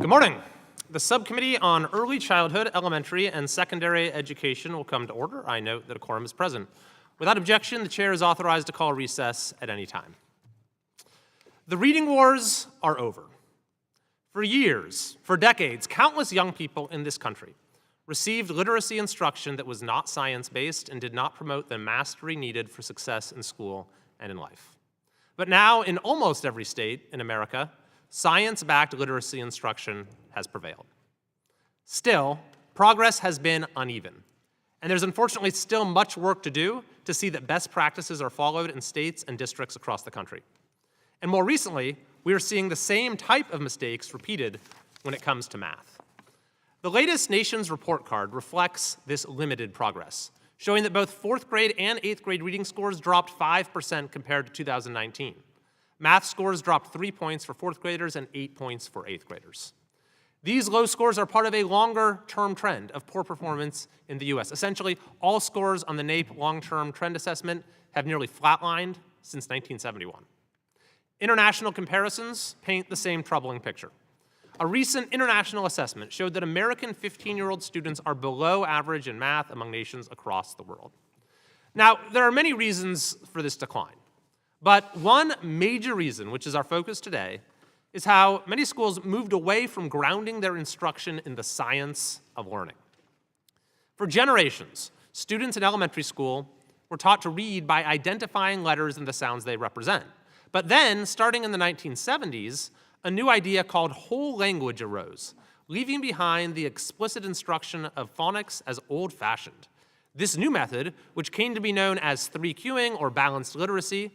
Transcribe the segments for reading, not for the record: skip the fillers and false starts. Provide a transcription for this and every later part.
Good morning. The Subcommittee on Early Childhood, Elementary, and Secondary Education will come to order. I note that a quorum is present. Without objection, the chair is authorized to call recess at any time. The reading wars are over. For years, for decades, countless young people in this country received literacy instruction that was not science-based and did not promote the mastery needed for success in school and in life. But now, in almost every state in America, science-backed literacy instruction has prevailed. Still, progress has been uneven, and there's unfortunately still much work to do to see that best practices are followed in states and districts across the country. And more recently, we are seeing the same type of mistakes repeated when it comes to math. The latest Nations Report Card reflects this limited progress, showing that both 4th grade and 8th grade reading scores dropped 5% compared to 2019. Math scores dropped 3 points for 4th graders and 8 points for 8th graders. These low scores are part of a longer-term trend of poor performance in the US. Essentially, all scores on the NAEP long-term trend assessment have nearly flatlined since 1971. International comparisons paint the same troubling picture. A recent international assessment showed that American 15-year-old students are below average in math among nations across the world. Now, there are many reasons for this decline, but one major reason, which is our focus today, is how many schools moved away from grounding their instruction in the science of learning. For generations, students in elementary school were taught to read by identifying letters and the sounds they represent. But then, starting in the 1970s, a new idea called whole language arose, leaving behind the explicit instruction of phonics as old-fashioned. This new method, which came to be known as 3Qing or balanced literacy,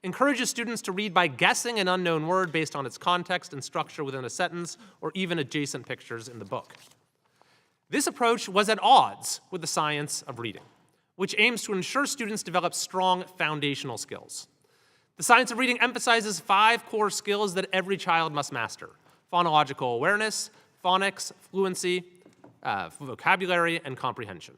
encourages students to read by guessing an unknown word based on its context and structure within a sentence or even adjacent pictures in the book. This approach was at odds with the science of reading, which aims to ensure students develop strong foundational skills. The science of reading emphasizes 5 core skills that every child must master: phonological awareness, phonics, fluency, vocabulary, and comprehension.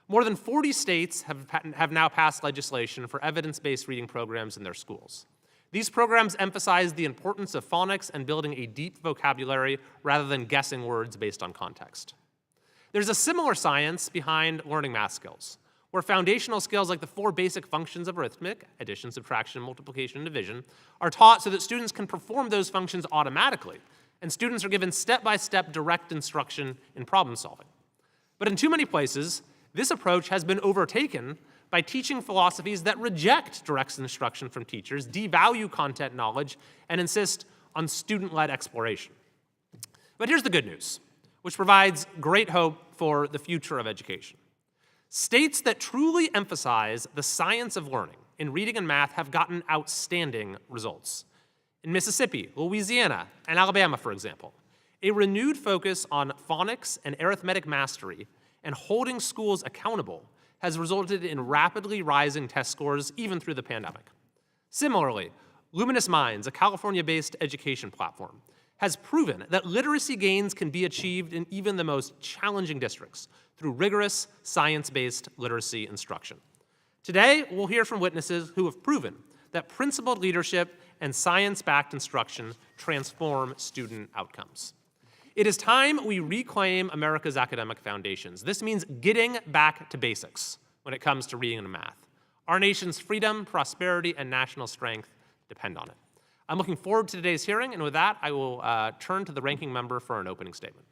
More than 40 states have now passed legislation for evidence-based reading programs in their schools. These programs emphasize the importance of phonics and building a deep vocabulary rather than guessing words based on context. There's a similar science behind learning math skills, where foundational skills like the 4 basic functions of arithmetic, addition, subtraction, multiplication, and division, are taught so that students can perform those functions automatically, and students are given step-by-step direct instruction in problem solving. But in too many places, this approach has been overtaken by teaching philosophies that reject direct instruction from teachers, devalue content knowledge, and insist on student-led exploration. But here's the good news, which provides great hope for the future of education. States that truly emphasize the science of learning in reading and math have gotten outstanding results. In Mississippi, Louisiana, and Alabama, for example, a renewed focus on phonics and arithmetic mastery and holding schools accountable has resulted in rapidly rising test scores even through the pandemic. Similarly, Luminous Minds, a California-based education platform, has proven that literacy gains can be achieved in even the most challenging districts through rigorous science-based literacy instruction. Today, we'll hear from witnesses who have proven that principled leadership and science-backed instruction transform student outcomes. It is time we reclaim America's academic foundations. This means getting back to basics when it comes to reading and math. Our nation's freedom, prosperity, and national strength depend on it. I'm looking forward to today's hearing, and with that, I will turn to the ranking member for an opening statement.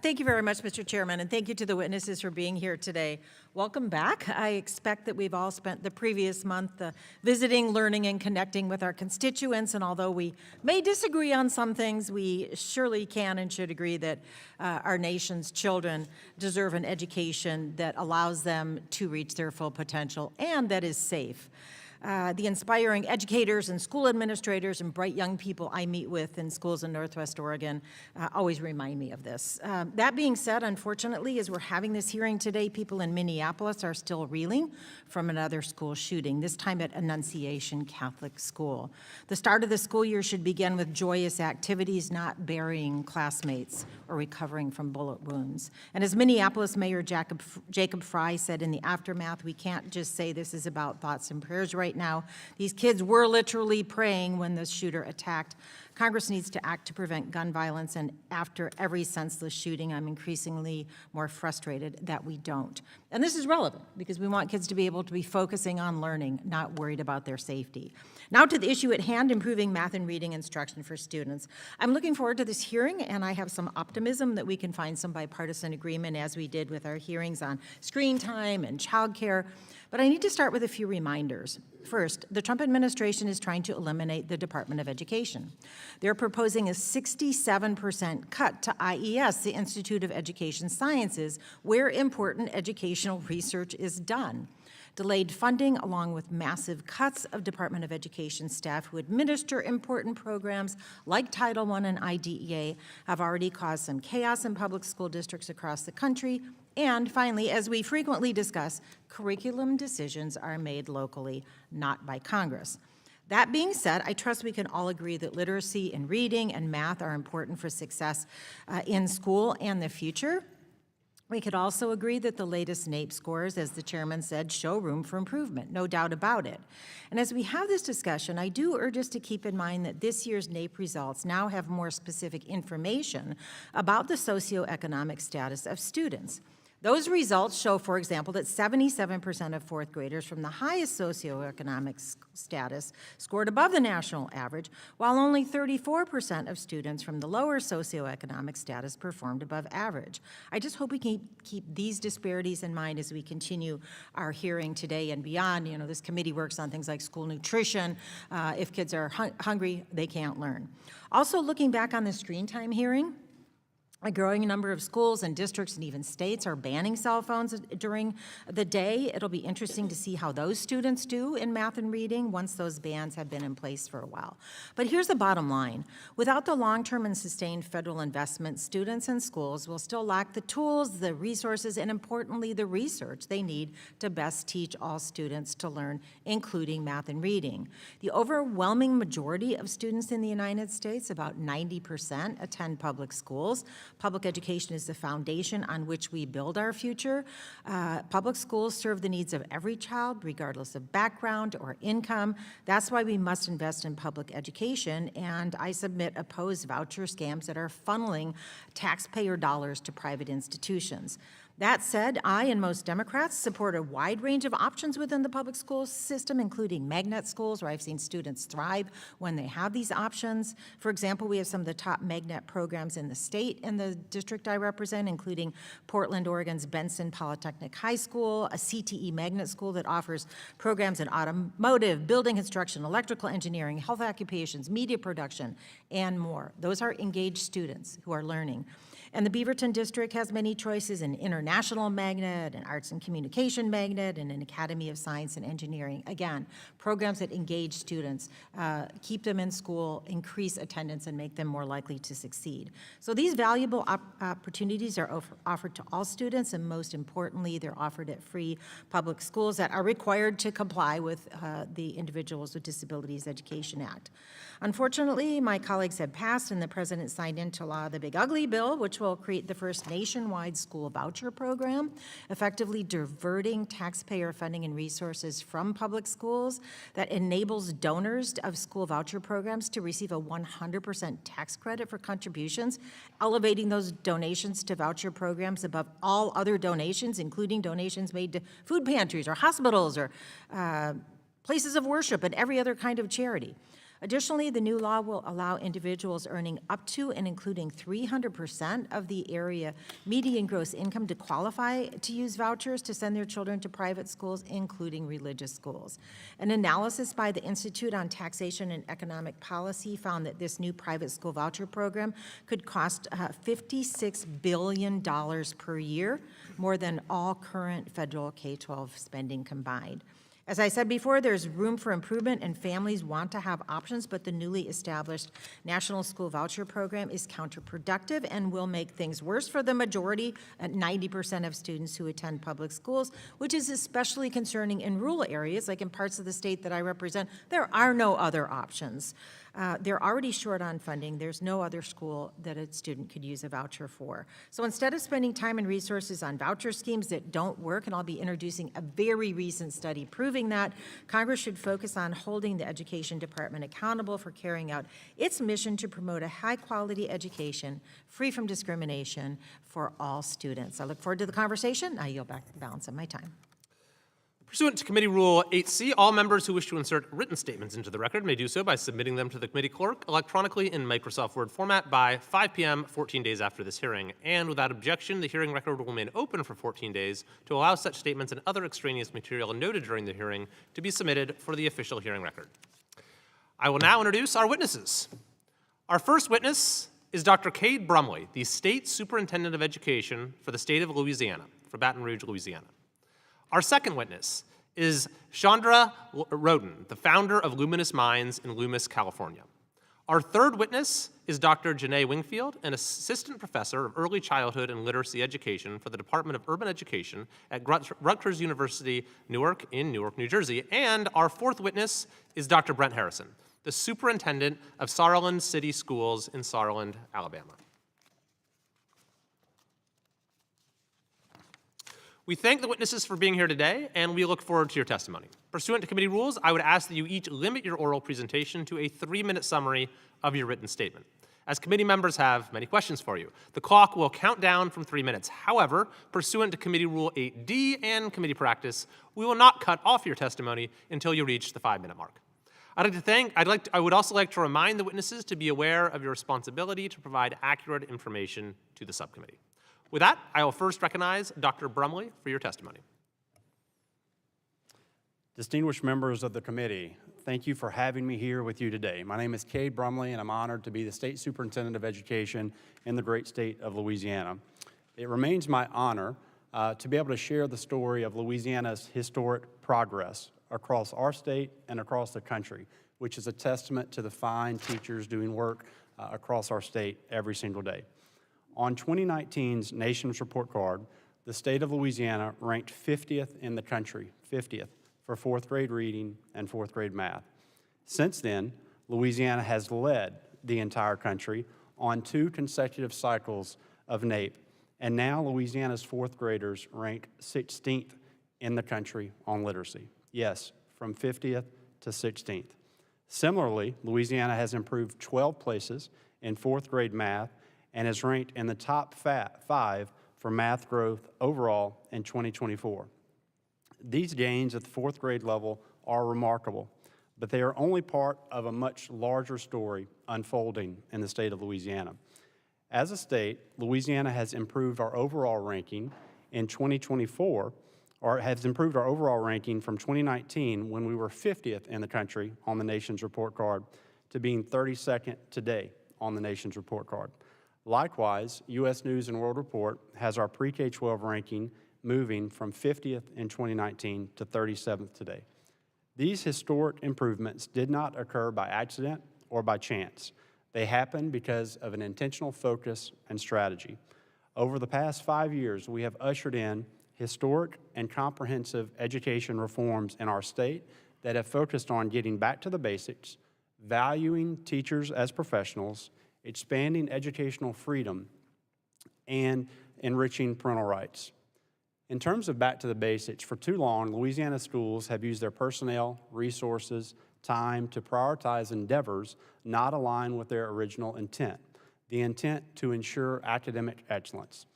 Thank you very much, Mr. Chairman, and thank you to the witnesses for being here today. Welcome back. I expect that we've all spent the previous month visiting, learning, and connecting with our constituents, and although we may disagree on some things, we surely can and should agree that our nation's children deserve an education that allows them to reach their full potential and that is safe. The inspiring educators and school administrators and bright young people I meet with in schools in Northwest Oregon always remind me of this. That being said, unfortunately, as we're having this hearing today, people in Minneapolis are still reeling from another school shooting, this time at Annunciation Catholic School. The start of the school year should begin with joyous activities, not burying classmates or recovering from bullet wounds. And as Minneapolis Mayor Jacob Frey said in the aftermath, we can't just say this is about thoughts and prayers right right now. These kids were literally praying when the shooter attacked. Congress needs to act to prevent gun violence, and after every senseless shooting, I'm increasingly more frustrated that we don't. And this is relevant because we want kids to be able to be focusing on learning, not worried about their safety. Now to the issue at hand, improving math and reading instruction for students. I'm looking forward to this hearing, and I have some optimism that we can find some bipartisan agreement as we did with our hearings on screen time and childcare. But I need to start with a few reminders. First, the Trump administration is trying to eliminate the Department of Education. They're proposing a 67% cut to IES, the Institute of Education Sciences, where important educational research is done. Delayed funding, along with massive cuts of Department of Education staff who administer important programs like Title I and IDEA, have already caused some chaos in public school districts across the country. And finally, as we frequently discuss, curriculum decisions are made locally, not by Congress. That being said, I trust we can all agree that literacy and reading and math are important for success in school and the future. We could also agree that the latest NAEP scores, as the chairman said, show room for improvement, no doubt about it. And as we have this discussion, I do urge us to keep in mind that this year's NAEP results now have more specific information about the socioeconomic status of students. Those results show, for example, that 77% of fourth graders from the highest socioeconomic status scored above the national average, while only 34% of students from the lower socioeconomic status performed above average. I just hope we can keep these disparities in mind as we continue our hearing today and beyond. You know, this committee works on things like school nutrition. If kids are hungry, they can't learn. Also, looking back on the screen time hearing, a growing number of schools and districts and even states are banning cell phones during the day. It'll be interesting to see how those students do in math and reading once those bans have been in place for a while. But here's the bottom line. Without the long-term and sustained federal investment, students and schools will still lack the tools, the resources, and importantly, the research they need to best teach all students to learn, including math and reading. The overwhelming majority of students in the United States, about 90%, attend public schools. Public education is the foundation on which we build our future. Public schools serve the needs of every child, regardless of background or income. That's why we must invest in public education, and I submit oppose voucher scams that are funneling taxpayer dollars to private institutions. That said, I and most Democrats support a wide range of options within the public school system, including magnet schools, where I've seen students thrive when they have these options. For example, we have some of the top magnet programs in the state and the district I represent, including Portland, Oregon's Benson Polytechnic High School, a CTE magnet school that offers programs in automotive, building construction, electrical engineering, health occupations, media production, and more. Those are engaged students who are learning. And the Beaverton District has many choices: an international magnet, an arts and communication magnet, and an Academy of Science and Engineering. Again, programs that engage students, keep them in school, increase attendance, and make them more likely to succeed. So these valuable opportunities are offered to all students, and most importantly, they're offered at free public schools that are required to comply with the Individuals with Disabilities Education Act. Unfortunately, my colleagues have passed and the president signed into law the Big Ugly Bill, which will create the first nationwide school voucher program, effectively diverting taxpayer funding and resources from public schools that enables donors of school voucher programs to receive a 100% tax credit for contributions, elevating those donations to voucher programs above all other donations, including donations made to food pantries or hospitals or places of worship and every other kind of charity. Additionally, the new law will allow individuals earning up to and including 300% of the area median gross income to qualify to use vouchers to send their children to private schools, including religious schools. An analysis by the Institute on Taxation and Economic Policy found that this new private school voucher program could cost $56 billion per year, more than all current federal K-12 spending combined. As I said before, there's room for improvement and families want to have options, but the newly established National School Voucher Program is counterproductive and will make things worse for the majority, at 90% of students who attend public schools, which is especially concerning in rural areas, like in parts of the state that I represent. There are no other options. They're already short on funding. There's no other school that a student could use a voucher for. So instead of spending time and resources on voucher schemes that don't work, and I'll be introducing a very recent study proving proving that Congress should focus on holding the Education Department accountable for carrying out its mission to promote a high-quality education free from discrimination for all students. I look forward to the conversation. I yield back the balance of my time. Pursuant to Committee Rule 8C, all members who wish to insert written statements into the record may do so by submitting them to the committee clerk electronically in Microsoft Word format by 5 p.m. 14 days after this hearing. And without objection, the hearing record will remain open for 14 days to allow such statements and other extraneous material noted during the hearing to be submitted for the official hearing record. I will now introduce our witnesses. Our first witness is Dr. Cade Brumley, the State Superintendent of Education for the state of Louisiana, for Baton Rouge, Louisiana. Our second witness is Chandra Roden, the founder of Luminous Minds in Loomis, California. Our third witness is Dr. Janae Wingfield, an assistant professor of early childhood and literacy education for the Department of Urban Education at Rutgers University, Newark, in Newark, New Jersey. And our fourth witness is Dr. Brent Harrison, the superintendent of Saraland City Schools in Saraland, Alabama. We thank the witnesses for being here today, and we look forward to your testimony. Pursuant to committee rules, I would ask that you each limit your oral presentation to a 3-minute summary of your written statement, as committee members have many questions for you. The clock will count down from 3 minutes. However, pursuant to Committee Rule 8D and committee practice, we will not cut off your testimony until you reach the 5-minute mark. I would also like to remind the witnesses to be aware of your responsibility to provide accurate information to the subcommittee. With that, I will first recognize Dr. Brumley for your testimony. Distinguished members of the committee, thank you for having me here with you today. My name is Cade Brumley, and I'm honored to be the State Superintendent of Education in the great state of Louisiana. It remains my honor to be able to share the story of Louisiana's historic progress across our state and across the country, which is a testament to the fine teachers doing work across our state every single day. On 2019's Nation's Report Card, the state of Louisiana ranked 50th in the country, 50th, for 4th grade reading and 4th grade math. Since then, Louisiana has led the entire country on 2 consecutive cycles of NAEP, and now Louisiana's 4th graders rank 16th in the country on literacy. Yes, from 50th to 16th. Similarly, Louisiana has improved 12 places in 4th grade math and is ranked in the top 5 for math growth overall in 2024. These gains at the 4th grade level are remarkable, but they are only part of a much larger story unfolding in the state of Louisiana. As a state, Louisiana has improved our overall ranking in 2024, or has improved our overall ranking from 2019, when we were 50th in the country on the Nation's Report Card, to being 32nd today on the Nation's Report Card. Likewise, U.S. News & World Report has our pre-K-12 ranking moving from 50th in 2019 to 37th today. These historic improvements did not occur by accident or by chance. They happened because of an intentional focus and strategy. Over the past 5 years, we have ushered in historic and comprehensive education reforms in our state that have focused on getting back to the basics, valuing teachers as professionals, expanding educational freedom, and enriching parental rights. In terms of back to the basics, for too long, Louisiana schools have used their personnel, resources, time to prioritize endeavors not aligned with their original intent, the intent to ensure academic excellence.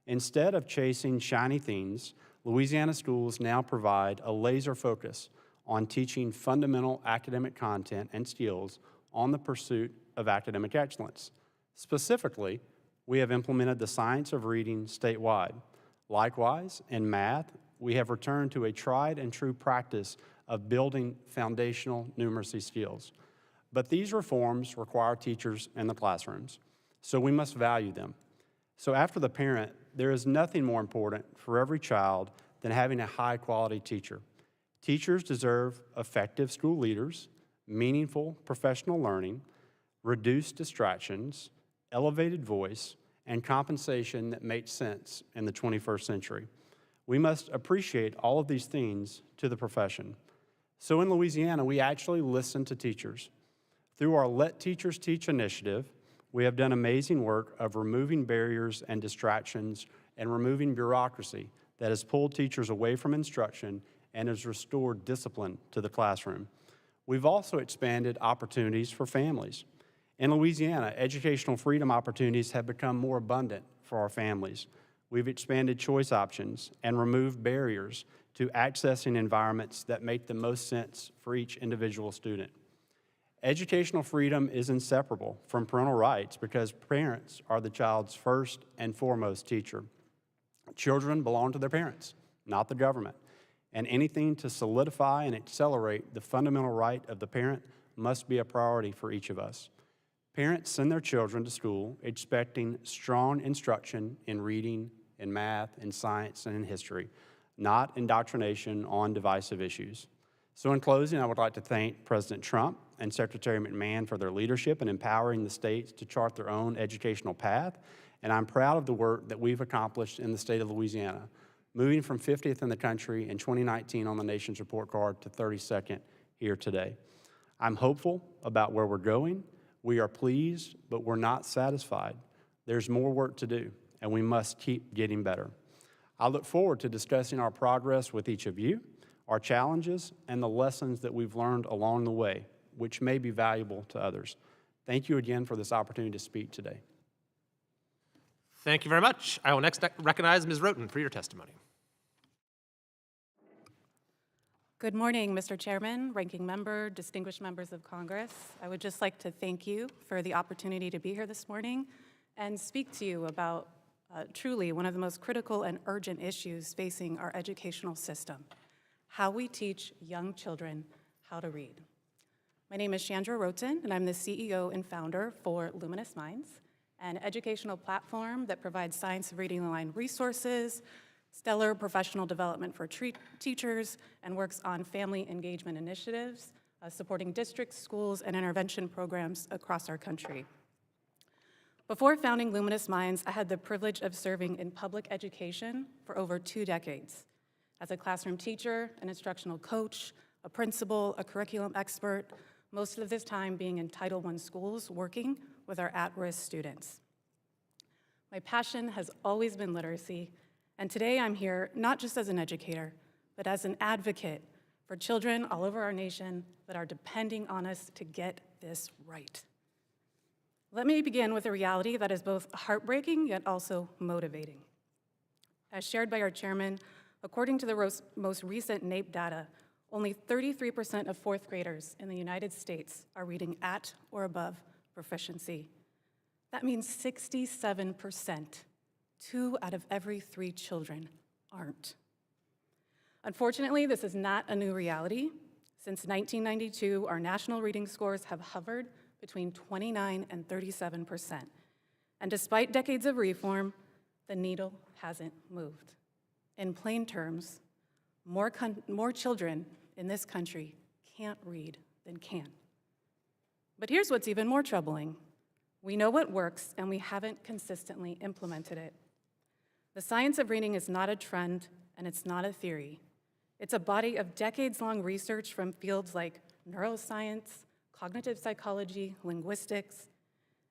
Instead of chasing shiny things, Louisiana schools now provide a laser focus on teaching fundamental academic content and skills on the pursuit of academic excellence. Specifically, we have implemented the science of reading statewide. Likewise, in math, we have returned to a tried and true practice of building foundational numeracy skills. But these reforms require teachers in the classrooms, so we must value them. So after the parent, there is nothing more important for every child than having a high-quality teacher. Teachers deserve effective school leaders, meaningful professional learning, reduced distractions, elevated voice, and compensation that makes sense in the 21st century. We must appreciate all of these things to the profession. So in Louisiana, we actually listen to teachers. Through our Let Teachers Teach initiative, we have done amazing work of removing barriers and distractions and removing bureaucracy that has pulled teachers away from instruction and has restored discipline to the classroom. We've also expanded opportunities for families. In Louisiana, educational freedom opportunities have become more abundant for our families. We've expanded choice options and removed barriers to accessing environments that make the most sense for each individual student. Educational freedom is inseparable from parental rights because parents are the child's first and foremost teacher. Children belong to their parents, not the government, and anything to solidify and accelerate the fundamental right of the parent must be a priority for each of us. Parents send their children to school expecting strong instruction in reading, in math, in science, and in history, not indoctrination on divisive issues. So in closing, I would like to thank President Trump and Secretary McMahon for their leadership in empowering the states to chart their own educational path, and I'm proud of the work that we've accomplished in the state of Louisiana, moving from 50th in the country in 2019 on the nation's report card to 32nd here today. I'm hopeful about where we're going. We are pleased, but we're not satisfied. There's more work to do, and we must keep getting better. I look forward to discussing our progress with each of you, our challenges, and the lessons that we've learned along the way, which may be valuable to others. Thank you again for this opportunity to speak today. Thank you very much. I will next recognize Ms. Roten for your testimony. Good morning, Mr. Chairman, Ranking Member, distinguished members of Congress. I would just like to thank you for the opportunity to be here this morning and speak to you about truly one of the most critical and urgent issues facing our educational system, how we teach young children how to read. My name is Chandra Roten, and I'm the CEO and founder for Luminous Minds, an educational platform that provides science of reading aligned resources, stellar professional development for teachers, and works on family engagement initiatives, supporting districts, schools, and intervention programs across our country. Before founding Luminous Minds, I had the privilege of serving in public education for over 2 decades. As a classroom teacher, an instructional coach, a principal, a curriculum expert, most of this time being in Title I schools working with our at-risk students. My passion has always been literacy, and today I'm here not just as an educator, but as an advocate for children all over our nation that are depending on us to get this right. Let me begin with a reality that is both heartbreaking yet also motivating. As shared by our chairman, according to the most recent NAEP data, only 33% of fourth graders in the United States are reading at or above proficiency. That means 67%, 2 out of every 3 children, aren't. Unfortunately, this is not a new reality. Since 1992, our national reading scores have hovered between 29 and 37%. And despite decades of reform, the needle hasn't moved. In plain terms, more children in this country can't read than can. But here's what's even more troubling. We know what works, and we haven't consistently implemented it. The science of reading is not a trend, and it's not a theory. It's a body of decades-long research from fields like neuroscience, cognitive psychology, linguistics,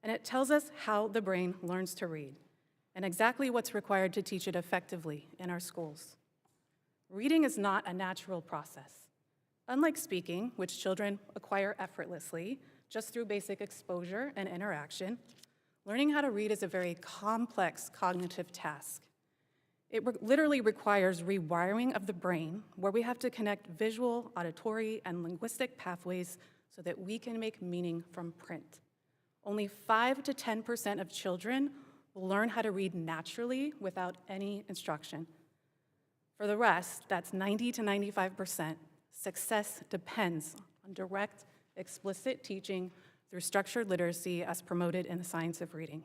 and it tells us how the brain learns to read and exactly what's required to teach it effectively in our schools. Reading is not a natural process. Unlike speaking, which children acquire effortlessly just through basic exposure and interaction, learning how to read is a very complex cognitive task. It literally requires rewiring of the brain, where we have to connect visual, auditory, and linguistic pathways so that we can make meaning from print. Only 5 to 10% of children will learn how to read naturally without any instruction. For the rest, that's 90 to 95%, success depends on direct, explicit teaching through structured literacy as promoted in the science of reading.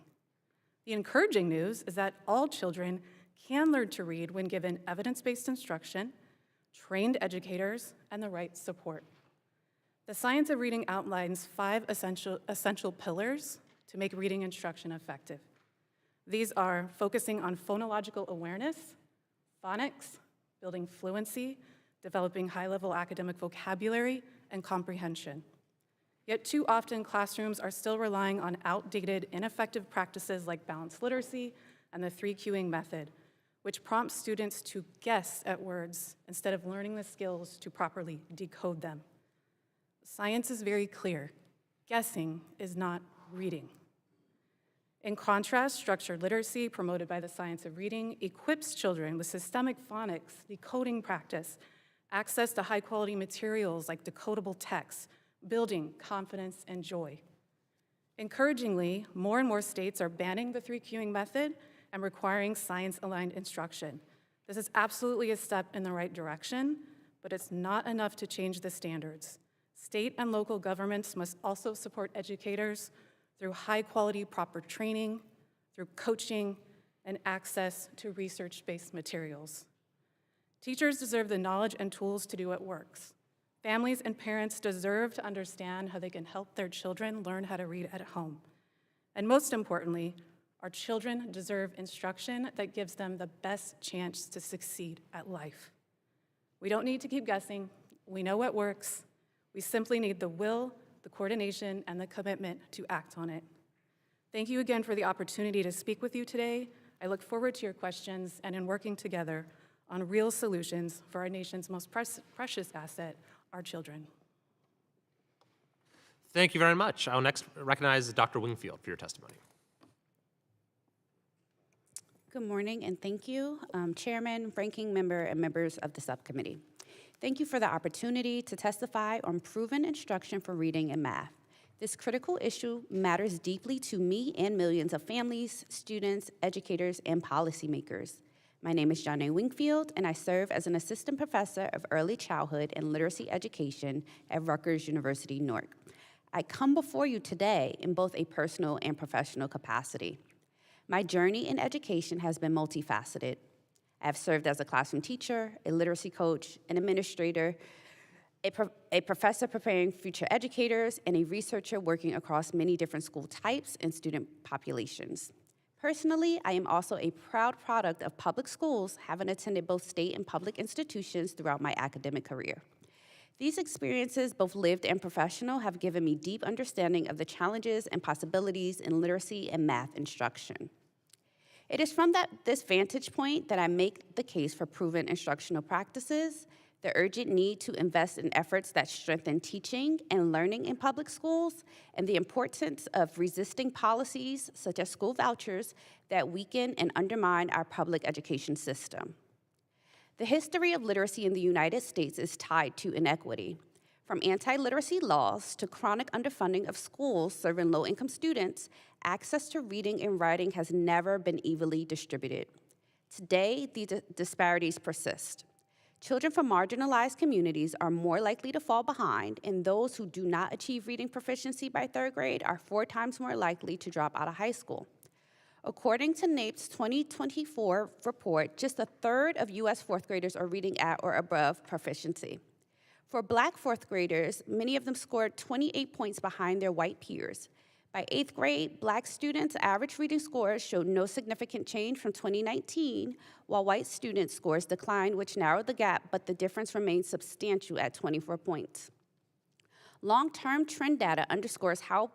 The encouraging news is that all children can learn to read when given evidence-based instruction, trained educators, and the right support. The science of reading outlines 5 essential pillars to make reading instruction effective. These are focusing on phonological awareness, phonics, building fluency, developing high-level academic vocabulary, and comprehension. Yet too often, classrooms are still relying on outdated, ineffective practices like balanced literacy and the 3 cueing method, which prompts students to guess at words instead of learning the skills to properly decode them. Science is very clear. Guessing is not reading. In contrast, structured literacy, promoted by the science of reading, equips children with systemic phonics, decoding practice, access to high-quality materials like decodable text, building confidence and joy. Encouragingly, more and more states are banning the 3-cueing method and requiring science-aligned instruction. This is absolutely a step in the right direction, but it's not enough to change the standards. State and local governments must also support educators through high-quality proper training, through coaching, and access to research-based materials. Teachers deserve the knowledge and tools to do what works. Families and parents deserve to understand how they can help their children learn how to read at home. And most importantly, our children deserve instruction that gives them the best chance to succeed at life. We don't need to keep guessing. We know what works. We simply need the will, the coordination, and the commitment to act on it. Thank you again for the opportunity to speak with you today. I look forward to your questions and in working together on real solutions for our nation's most precious asset, our children. Thank you very much. I'll next recognize Dr. Wingfield for your testimony. Good morning, and thank you, Chairman, Ranking Member, and members of the subcommittee. Thank you for the opportunity to testify on proven instruction for reading and math. This critical issue matters deeply to me and millions of families, students, educators, and policymakers. My name is Janae Wingfield, and I serve as an assistant professor of early childhood and literacy education at Rutgers University, Newark. I come before you today in both a personal and professional capacity. My journey in education has been multifaceted. I have served as a classroom teacher, a literacy coach, an administrator, a professor preparing future educators, and a researcher working across many different school types and student populations. Personally, I am also a proud product of public schools, having attended both state and public institutions throughout my academic career. These experiences, both lived and professional, have given me deep understanding of the challenges and possibilities in literacy and math instruction. It is from this vantage point that I make the case for proven instructional practices, the urgent need to invest in efforts that strengthen teaching and learning in public schools, and the importance of resisting policies such as school vouchers that weaken and undermine our public education system. The history of literacy in the United States is tied to inequity. From anti-literacy laws to chronic underfunding of schools serving low-income students, access to reading and writing has never been evenly distributed. Today, these disparities persist. Children from marginalized communities are more likely to fall behind, and those who do not achieve reading proficiency by 3rd grade are 4 times more likely to drop out of high school. According to NAEP's 2024 report, just 1/3 of U.S. 4th graders are reading at or above proficiency. For Black 4th graders, many of them scored 28 points behind their white peers. By 8th grade, Black students' average reading scores showed no significant change from 2019, while white students' scores declined, which narrowed the gap, but the difference remains substantial at 24 points. Long-term trend data underscores how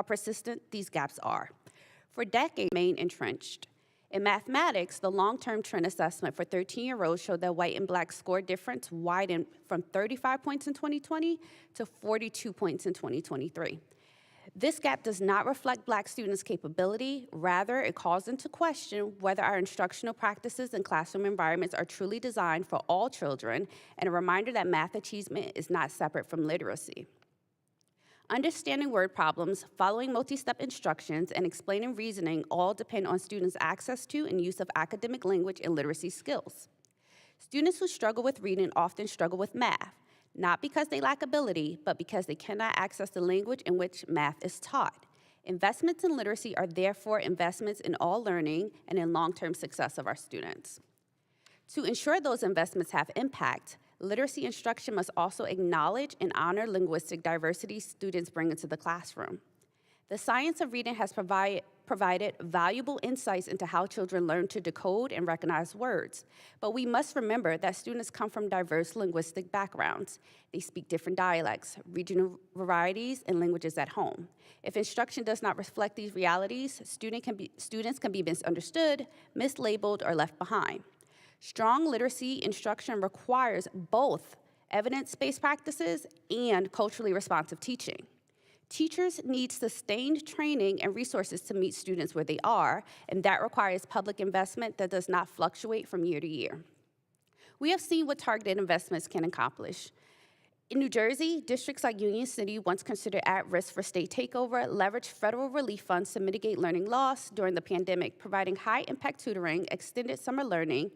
persistent these gaps are. For decades, they remain entrenched. In mathematics, the long-term trend assessment for 13-year-olds showed that white and Black score difference widened from 35 points in 2020 to 42 points in 2023. This gap does not reflect Black students' capability. Rather, it calls into question whether our instructional practices and classroom environments are truly designed for all children, and a reminder that math achievement is not separate from literacy. Understanding word problems, following multi-step instructions, and explaining reasoning all depend on students' access to and use of academic language and literacy skills. Students who struggle with reading often struggle with math, not because they lack ability, but because they cannot access the language in which math is taught. Investments in literacy are therefore investments in all learning and in long-term success of our students. To ensure those investments have impact, literacy instruction must also acknowledge and honor linguistic diversity students bring into the classroom. The science of reading has provided valuable insights into how children learn to decode and recognize words. But we must remember that students come from diverse linguistic backgrounds. They speak different dialects, regional varieties, and languages at home. If instruction does not reflect these realities, students can be misunderstood, mislabeled, or left behind. Strong literacy instruction requires both evidence-based practices and culturally responsive teaching. Teachers need sustained training and resources to meet students where they are, and that requires public investment that does not fluctuate from year to year. We have seen what targeted investments can accomplish. In New Jersey, districts like Union City, once considered at risk for state takeover, leveraged federal relief funds to mitigate learning loss during the pandemic, providing high-impact tutoring, extended summer learning,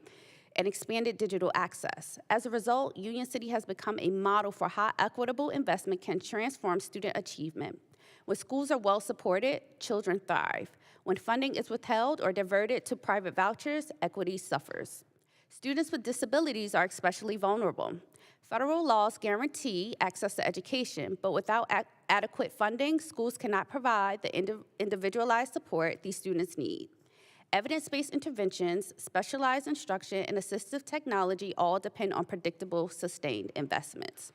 and expanded digital access. As a result, Union City has become a model for how equitable investment can transform student achievement. When schools are well supported, children thrive. When funding is withheld or diverted to private vouchers, equity suffers. Students with disabilities are especially vulnerable. Federal laws guarantee access to education, but without adequate funding, schools cannot provide the individualized support these students need. Evidence-based interventions, specialized instruction, and assistive technology all depend on predictable, sustained investments.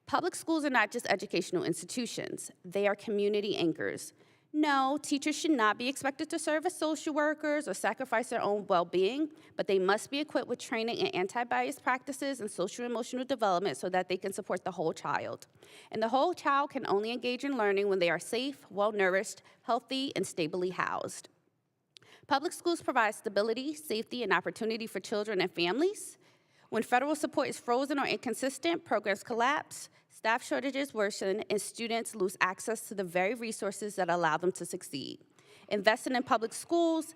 Public schools are not just educational institutions. They are community anchors. No, teachers should not be expected to serve as social workers or sacrifice their own well-being, but they must be equipped with training in anti-bias practices and social emotional development so that they can support the whole child. And the whole child can only engage in learning when they are safe, well-nourished, healthy, and stably housed. Public schools provide stability, safety, and opportunity for children and families. When federal support is frozen or inconsistent, programs collapse, staff shortages worsen, and students lose access to the very resources that allow them to succeed. Investing in public schools,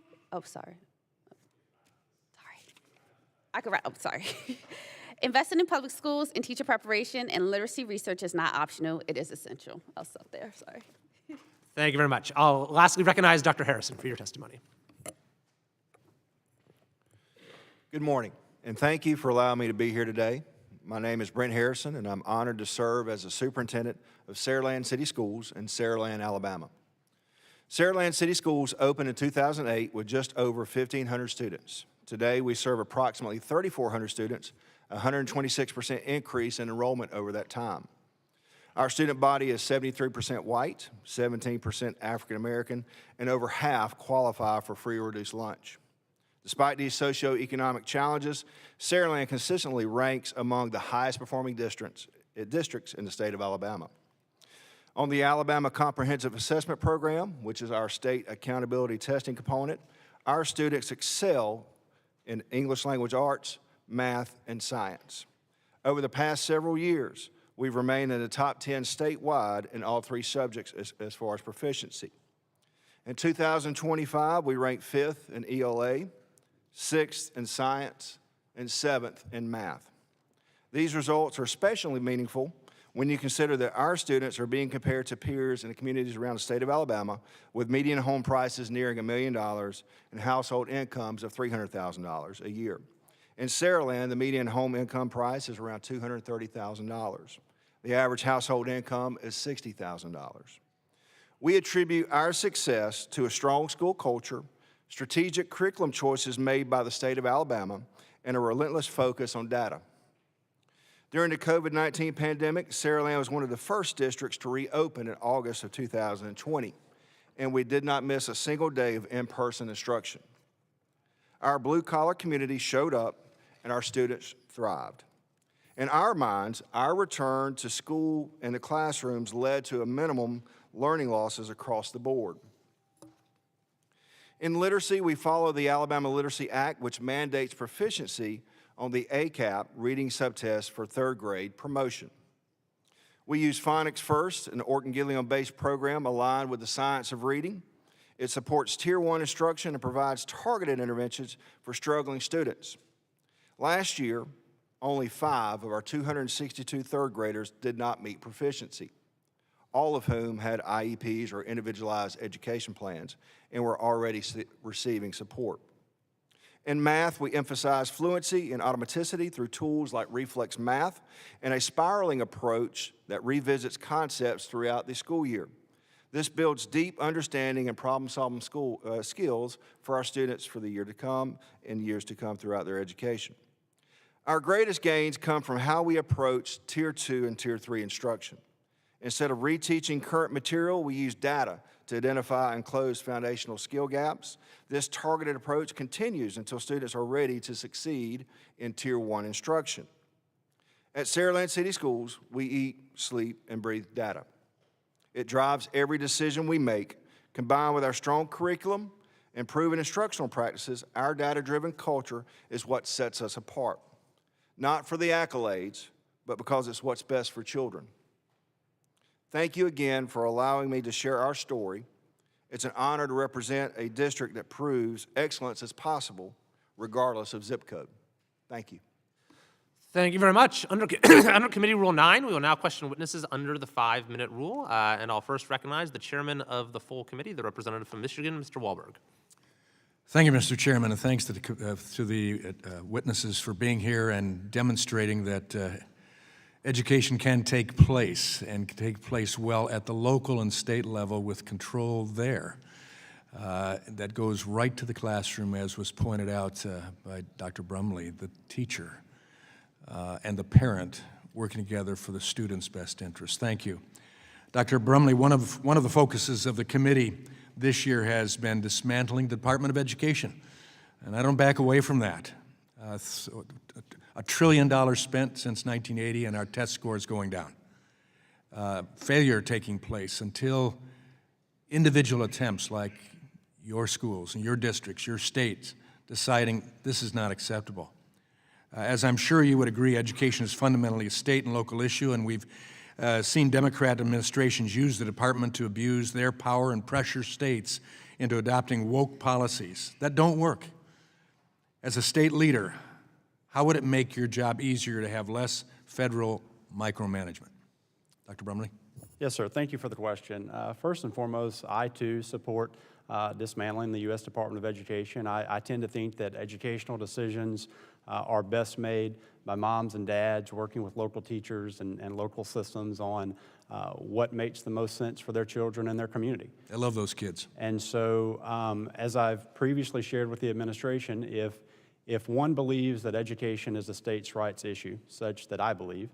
Investing in public schools and teacher preparation and literacy research is not optional, it is essential. I'll stop there, sorry. Thank you very much. I'll lastly recognize Dr. Harrison for your testimony. Good morning, and thank you for allowing me to be here today. My name is Brent Harrison, and I'm honored to serve as the superintendent of Saraland City Schools in Saraland, Alabama. Saraland City Schools opened in 2008 with just over 1,500 students. Today, we serve approximately 3,400 students, a 126% increase in enrollment over that time. Our student body is 73% white, 17% African American, and over half qualify for free or reduced lunch. Despite these socioeconomic challenges, Saraland consistently ranks among the highest performing districts in the state of Alabama. On the Alabama Comprehensive Assessment Program, which is our state accountability testing component, our students excel in English language arts, math, and science. Over the past several years, we've remained in the top 10 statewide in all three subjects as far as proficiency. In 2025, we ranked 5th in ELA, 6th in science, and 7th in math. These results are especially meaningful when you consider that our students are being compared to peers in the communities around the state of Alabama with median home prices nearing $1 million and household incomes of $300,000 a year. In Saraland, the median home income price is around $230,000. The average household income is $60,000. We attribute our success to a strong school culture, strategic curriculum choices made by the state of Alabama, and a relentless focus on data. During the COVID-19 pandemic, Saraland was one of the first districts to reopen in August of 2020, and we did not miss a single day of in-person instruction. Our blue-collar community showed up, and our students thrived. In our minds, our return to school and the classrooms led to a minimum learning losses across the board. In literacy, we follow the Alabama Literacy Act, which mandates proficiency on the ACAP reading subtest for 3rd grade promotion. We use Phonics First, an Orton-Gilliam-based program aligned with the science of reading. It supports Tier 1 instruction and provides targeted interventions for struggling students. Last year, only 5 of our 262 3rd graders did not meet proficiency, all of whom had IEPs or individualized education plans and were already receiving support. In math, we emphasize fluency and automaticity through tools like Reflex Math and a spiraling approach that revisits concepts throughout the school year. This builds deep understanding and problem-solving skills for our students for the year to come and years to come throughout their education. Our greatest gains come from how we approach Tier 2 and Tier 3 instruction. Instead of reteaching current material, we use data to identify and close foundational skill gaps. This targeted approach continues until students are ready to succeed in Tier 1 instruction. At Saraland City Schools, we eat, sleep, and breathe data. It drives every decision we make. Combined with our strong curriculum and proven instructional practices, our data-driven culture is what sets us apart. Not for the accolades, but because it's what's best for children. Thank you again for allowing me to share our story. It's an honor to represent a district that proves excellence is possible regardless of zip code. Thank you. Thank you very much. Under Committee Rule 9, we will now question witnesses under the 5-minute rule. And I'll first recognize the chairman of the full committee, the representative from Michigan, Mr. Wahlberg. Thank you, Mr. Chairman, and thanks to the witnesses for being here and demonstrating that education can take place and can take place well at the local and state level with control there. That goes right to the classroom, as was pointed out by Dr. Brumley, the teacher and the parent working together for the student's best interest. Thank you. Dr. Brumley, one of the focuses of the committee this year has been dismantling the Department of Education, and I don't back away from that. So $1 trillion spent since 1980, and our test scores going down. Failure taking place until individual attempts like your schools and your districts, your states, deciding this is not acceptable. As I'm sure you would agree, education is fundamentally a state and local issue, and we've seen Democrat administrations use the department to abuse their power and pressure states into adopting woke policies that don't work. As a state leader, how would it make your job easier to have less federal micromanagement? Dr. Brumley? Yes, sir. Thank you for the question. First and foremost, I too support dismantling the U.S. Department of Education. I tend to think that educational decisions are best made by moms and dads working with local teachers and local systems on what makes the most sense for their children and their community. I love those kids. And so, as I've previously shared with the administration, if one believes that education is a states' rights issue, such that I believe,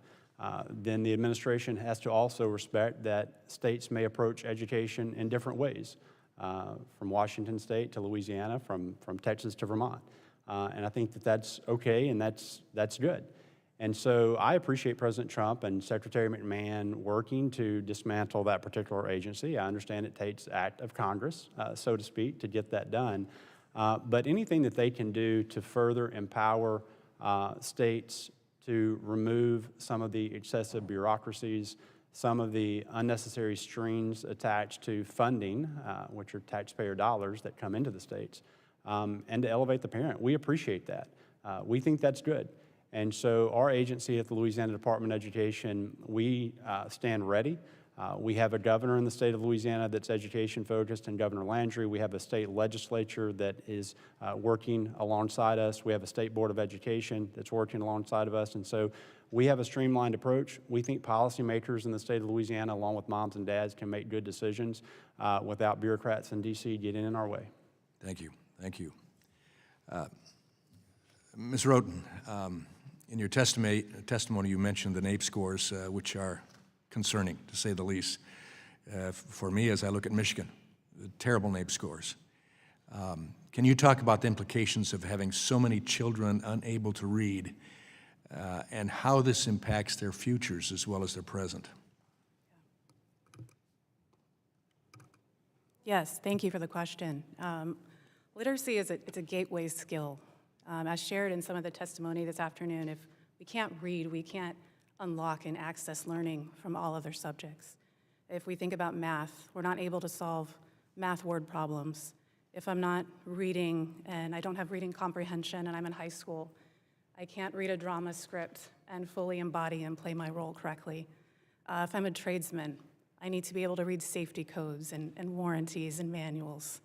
then the administration has to also respect that states may approach education in different ways, from Washington State to Louisiana, from Texas to Vermont. And I think that that's okay and that's good. And so I appreciate President Trump and Secretary McMahon working to dismantle that particular agency. I understand it takes act of Congress, so to speak, to get that done. But anything that they can do to further empower states to remove some of the excessive bureaucracies, some of the unnecessary strings attached to funding, which are taxpayer dollars that come into the states, and to elevate the parent. We appreciate that. We think that's good. And so our agency at the Louisiana Department of Education, we stand ready. We have a governor in the state of Louisiana that's education focused, and Governor Landry. We have a state legislature that is working alongside us. We have a state board of education that's working alongside of us. And so we have a streamlined approach. We think policymakers in the state of Louisiana, along with moms and dads, can make good decisions without bureaucrats in D.C. getting in our way. Thank you. Thank you. Ms. Roten, in your testimony, you mentioned the NAEP scores, which are concerning, to say the least. For me, as I look at Michigan, the terrible NAEP scores. Can you talk about the implications of having so many children unable to read and how this impacts their futures as well as their present? Yes, thank you for the question. Literacy is it's a gateway skill. As shared in some of the testimony this afternoon, if we can't read, we can't unlock and access learning from all other subjects. If we think about math, we're not able to solve math word problems. If I'm not reading and I don't have reading comprehension and I'm in high school, I can't read a drama script and fully embody and play my role correctly. If I'm a tradesman, I need to be able to read safety codes and warranties and manuals.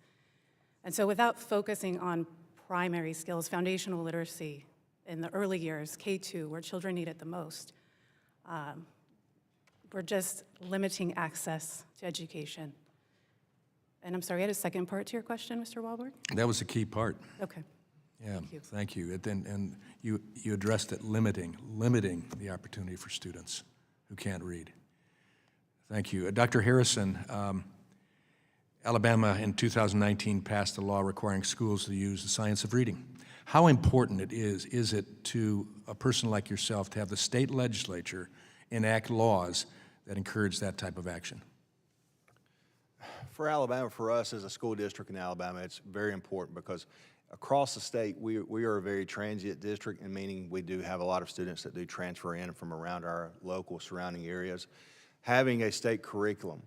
And so without focusing on primary skills, foundational literacy in the early years, K2, where children need it the most, we're just limiting access to education. And I'm sorry, I had a second part to your question, Mr. Walberg? That was a key part. Okay. Yeah, thank you. And you addressed it, limiting the opportunity for students who can't read. Thank you. Dr. Harrison, Alabama in 2019 passed a law requiring schools to use the science of reading. How important is it to a person like yourself to have the state legislature enact laws that encourage that type of action? For Alabama, for us as a school district in Alabama, it's very important because across the state, we are a very transient district, and meaning we do have a lot of students that do transfer in from around our local surrounding areas. Having a state curriculum,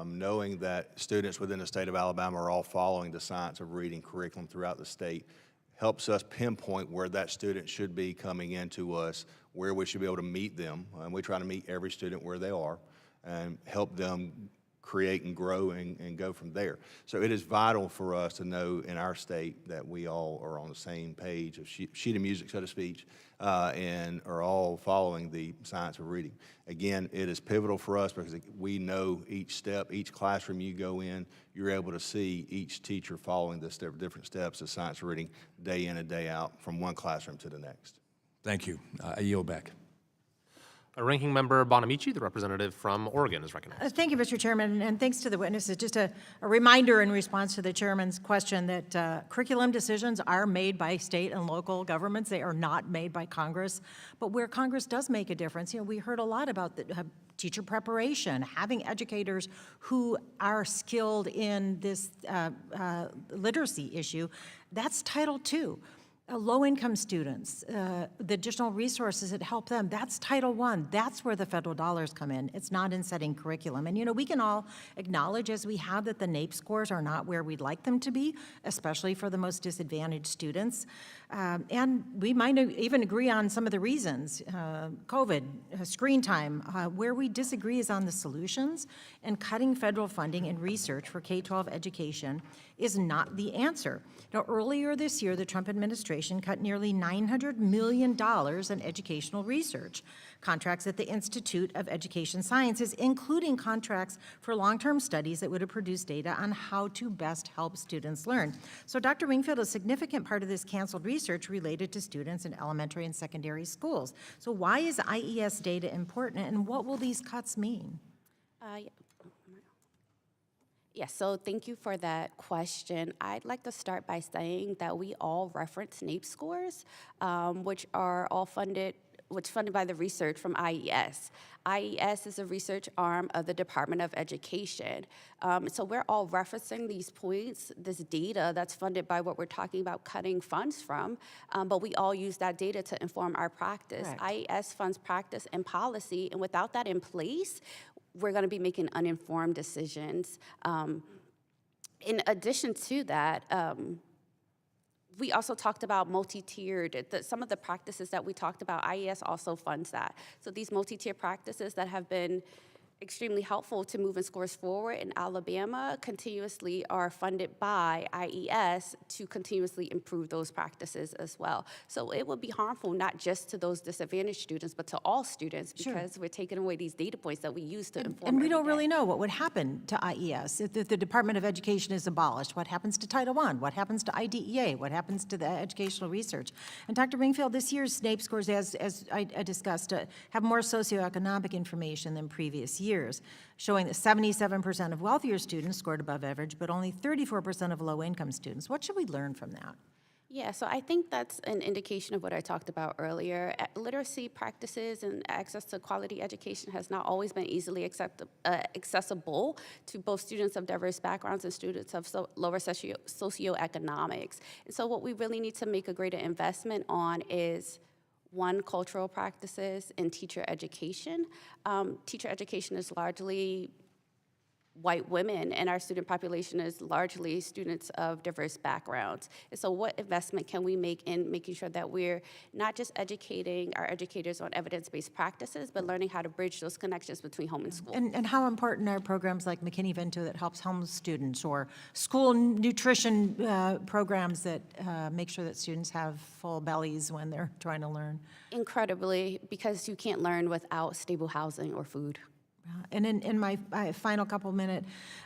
knowing that students within the state of Alabama are all following the science of reading curriculum throughout the state, helps us pinpoint where that student should be coming into us, where we should be able to meet them. And we try to meet every student where they are and help them create and grow and go from there. So it is vital for us to know in our state that we all are on the same page of sheet of music, so to speak, and are all following the science of reading. Again, it is pivotal for us because we know each step, each classroom you go in, you're able to see each teacher following the different steps of science of reading day in and day out from one classroom to the next. Thank you. I yield back. Ranking Member Bonamici, the representative from Oregon, is recognized. Thank you, Mr. Chairman, and thanks to the witnesses. Just a reminder in response to the chairman's question that curriculum decisions are made by state and local governments. They are not made by Congress. But where Congress does make a difference, we heard a lot about the teacher preparation, having educators who are skilled in this literacy issue. That's Title II. Low-income students, the additional resources that help them, that's Title I. That's where the federal dollars come in. It's not in setting curriculum. And, we can all acknowledge, as we have, that the NAEP scores are not where we'd like them to be, especially for the most disadvantaged students. And we might even agree on some of the reasons, COVID, screen time. Where we disagree is on the solutions, and cutting federal funding and research for K-12 education is not the answer. Earlier this year, the Trump administration cut nearly $900 million in educational research contracts at the Institute of Education Sciences, including contracts for long-term studies that would have produced data on how to best help students learn. So, Dr. Wingfield, a significant part of this canceled research related to students in elementary and secondary schools. So why is IES data important, and what will these cuts mean? Yes, so thank you for that question. I'd like to start by saying that we all reference NAEP scores, which are all funded by the research from IES. IES is a research arm of the Department of Education. So we're all referencing these points, this data that's funded by what we're talking about cutting funds from, but we all use that data to inform our practice. Correct. IES funds practice and policy, and without that in place, we're going to be making uninformed decisions. In addition to that, we also talked about multi-tiered. Some of the practices that we talked about, IES also funds that. So these multi-tier practices that have been extremely helpful to moving scores forward in Alabama continuously are funded by IES to continuously improve those practices as well. So it would be harmful not just to those disadvantaged students, but to all students because we're taking away these data points that we use to inform. And we don't every day. really know what would happen to IES if the Department of Education is abolished. What happens to Title I? What happens to IDEA? What happens to the educational research? And Dr. Wingfield, this year's NAEP scores, as I discussed, have more socioeconomic information than previous years, showing that 77% of wealthier students scored above average, but only 34% of low-income students. What should we learn from that? Yeah, so I think that's an indication of what I talked about earlier. Literacy practices and access to quality education has not always been easily accessible to both students of diverse backgrounds and students of lower socioeconomics. And so what we really need to make a greater investment on is one, cultural practices and teacher education. Teacher education is largely white women, and our student population is largely students of diverse backgrounds. And so what investment can we make in making sure that we're not just educating our educators on evidence-based practices, but learning how to bridge those connections between home and school? And how important are programs like McKinney-Vento that helps home students, or school nutrition programs that make sure that students have full bellies when they're trying to learn? Incredibly, because you can't learn without stable housing or food. And in my final couple minute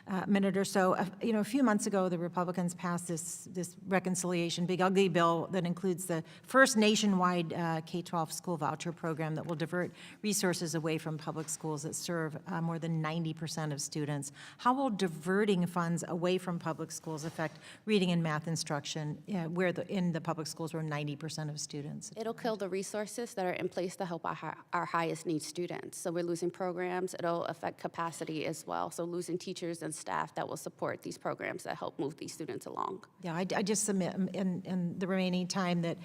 or so, a few months ago, the Republicans passed this reconciliation, big ugly bill that includes the first nationwide K-12 school voucher program that will divert resources away from public schools that serve more than 90% of students. How will diverting funds away from public schools affect reading and math instruction in the public schools where 90% of students? It'll kill the resources that are in place to help our highest need students. So we're losing programs. It'll affect capacity as well. So losing teachers and staff that will support these programs that help move these students along. Yeah, I just submit in the remaining time that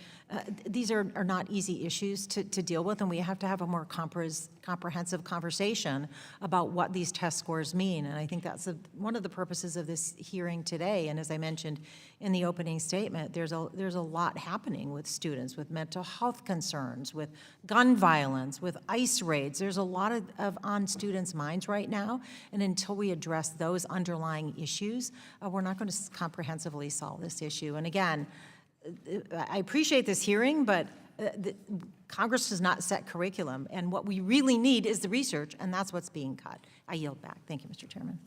these are not easy issues to deal with, and we have to have a more comprehensive conversation about what these test scores mean. And I think that's one of the purposes of this hearing today. And as I mentioned in the opening statement, there's a lot happening with students with mental health concerns, with gun violence, with ICE raids. There's a lot of on students' minds right now, and until we address those underlying issues, we're not going to comprehensively solve this issue. And again, I appreciate this hearing, but Congress does not set curriculum, and what we really need is the research, and that's what's being cut. I yield back. Thank you, Mr. Chairman.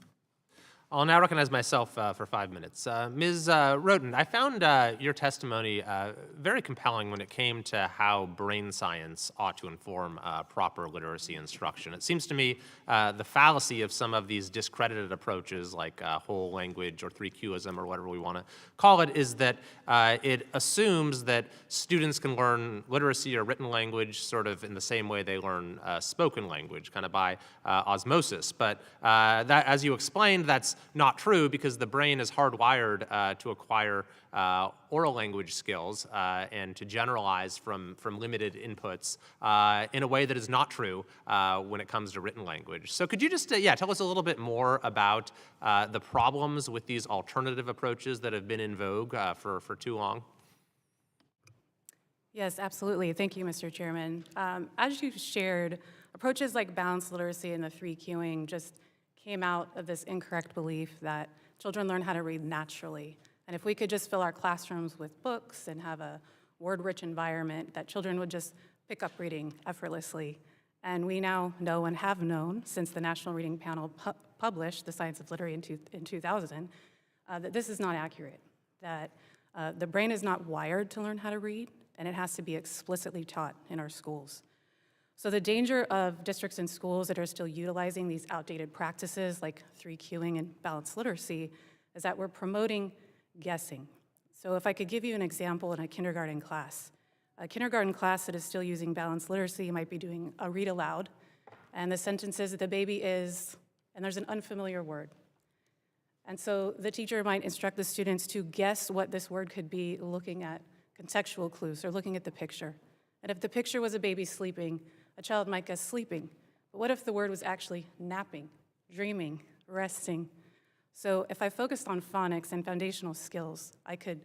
I'll now recognize myself for 5 minutes. Ms. Roden, I found your testimony very compelling when it came to how brain science ought to inform proper literacy instruction. It seems to me the fallacy of some of these discredited approaches like whole language or 3Qism or whatever we want to call it is that it assumes that students can learn literacy or written language sort of in the same way they learn spoken language, kind of by osmosis. But that, as you explained, that's not true because the brain is hardwired to acquire oral language skills and to generalize from limited inputs in a way that is not true when it comes to written language. So could you just tell us a little bit more about the problems with these alternative approaches that have been in vogue for too long? Yes, absolutely. Thank you, Mr. Chairman. As you shared, approaches like balanced literacy and the 3Qing just came out of this incorrect belief that children learn how to read naturally. And if we could just fill our classrooms with books and have a word-rich environment, that children would just pick up reading effortlessly. And we now know and have known since the National Reading Panel published The Science of Literacy in 2000 that this is not accurate, that the brain is not wired to learn how to read, and it has to be explicitly taught in our schools. So the danger of districts and schools that are still utilizing these outdated practices like 3Qing and balanced literacy is that we're promoting guessing. So if I could give you an example in a kindergarten class that is still using balanced literacy might be doing a read aloud, and the sentence is that the baby is, and there's an unfamiliar word. And so the teacher might instruct the students to guess what this word could be looking at contextual clues or looking at the picture. And if the picture was a baby sleeping, a child might guess sleeping. But what if the word was actually napping, dreaming, resting? So if I focused on phonics and foundational skills, I could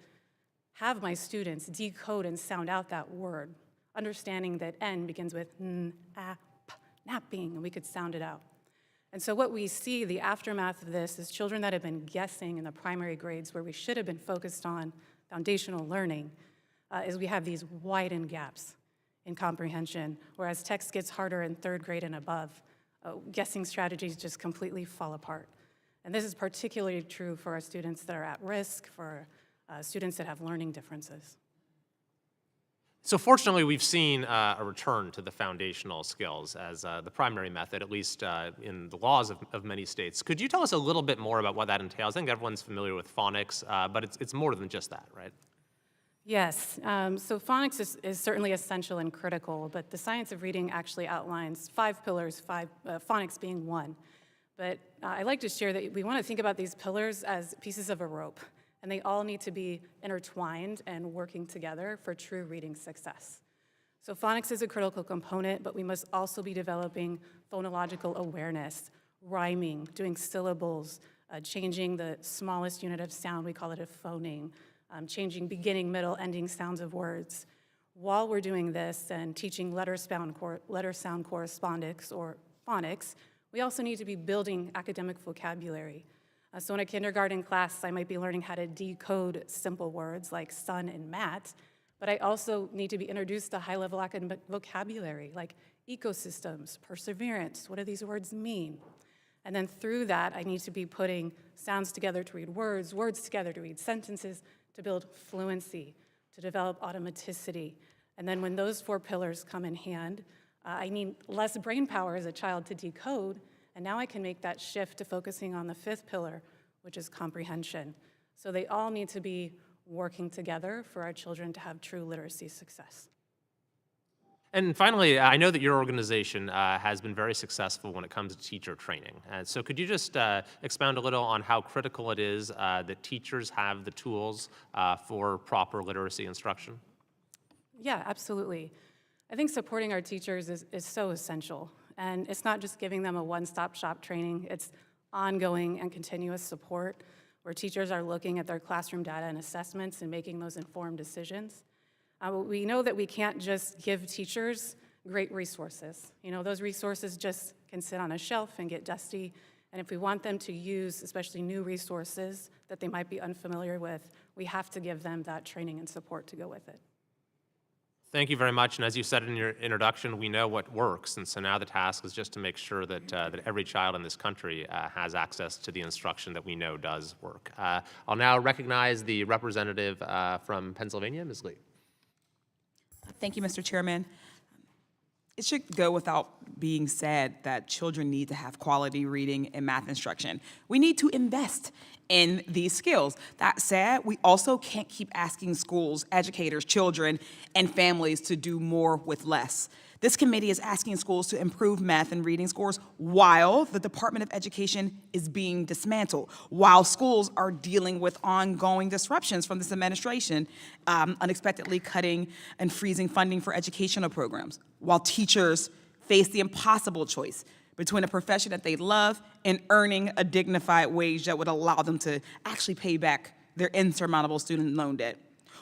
have my students decode and sound out that word, understanding that N begins with N, A, P, napping, and we could sound it out. And so what we see, the aftermath of this, is children that have been guessing in the primary grades where we should have been focused on foundational learning, is we have these widened gaps in comprehension, whereas text gets harder in third grade and above, guessing strategies just completely fall apart. And this is particularly true for our students that are at risk, for students that have learning differences. So fortunately, we've seen a return to the foundational skills as the primary method, at least in the laws of many states. Could you tell us a little bit more about what that entails? I think everyone's familiar with phonics, but it's more than just that, right? Yes, so phonics is certainly essential and critical, but the science of reading actually outlines 5 pillars, phonics being one. But I like to share that we want to think about these pillars as pieces of a rope, and they all need to be intertwined and working together for true reading success. So phonics is a critical component, but we must also be developing phonological awareness, rhyming, doing syllables, changing the smallest unit of sound, we call it a phoneme, changing beginning, middle, ending sounds of words. While we're doing this and teaching letter sound correspondence or phonics, we also need to be building academic vocabulary. So in a kindergarten class, I might be learning how to decode simple words like sun and mat, but I also need to be introduced to high-level academic vocabulary like ecosystems, perseverance. What do these words mean? And then through that, I need to be putting sounds together to read words, words together to read sentences, to build fluency, to develop automaticity. And then when those 4 pillars come in hand, I need less brain power as a child to decode, and now I can make that shift to focusing on the 5th pillar, which is comprehension. So they all need to be working together for our children to have true literacy success. And finally, I know that your organization has been very successful when it comes to teacher training. So could you just expound a little on how critical it is that teachers have the tools for proper literacy instruction? Yeah, absolutely. I think supporting our teachers is so essential. And it's not just giving them a one-stop shop training, it's ongoing and continuous support where teachers are looking at their classroom data and assessments and making those informed decisions. We know that we can't just give teachers great resources. You know, those resources just can sit on a shelf and get dusty. And if we want them to use, especially new resources that they might be unfamiliar with, we have to give them that training and support to go with it. Thank you very much. And as you said in your introduction, we know what works. And so now the task is just to make sure that, that every child in this country has access to the instruction that we know does work. I'll now recognize the representative from Pennsylvania, Ms. Lee. Thank you, Mr. Chairman. It should go without being said that children need to have quality reading and math instruction. We need to invest in these skills. That said, we also can't keep asking schools, educators, children, and families to do more with less. This committee is asking schools to improve math and reading scores while the Department of Education is being dismantled, while schools are dealing with ongoing disruptions from this administration, unexpectedly cutting and freezing funding for educational programs, while teachers face the impossible choice between a profession that they love and earning a dignified wage that would allow them to actually pay back their insurmountable student loan debt,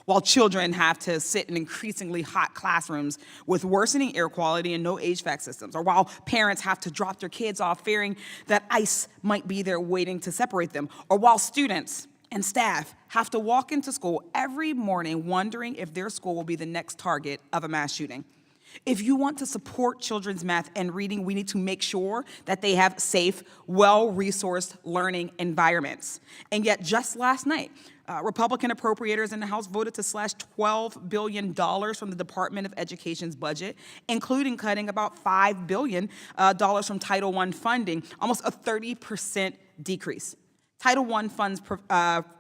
while children have to sit in increasingly hot classrooms with worsening air quality and no HVAC systems, or while parents have to drop their kids off fearing that ICE might be there waiting to separate them, or while students and staff have to walk into school every morning wondering if their school will be the next target of a mass shooting. If you want to support children's math and reading, we need to make sure that they have safe, well-resourced learning environments. And yet, just last night, Republican appropriators in the House voted to slash $12 billion from the Department of Education's budget, including cutting about $5 billion from Title I funding, almost a 30% decrease. Title I funds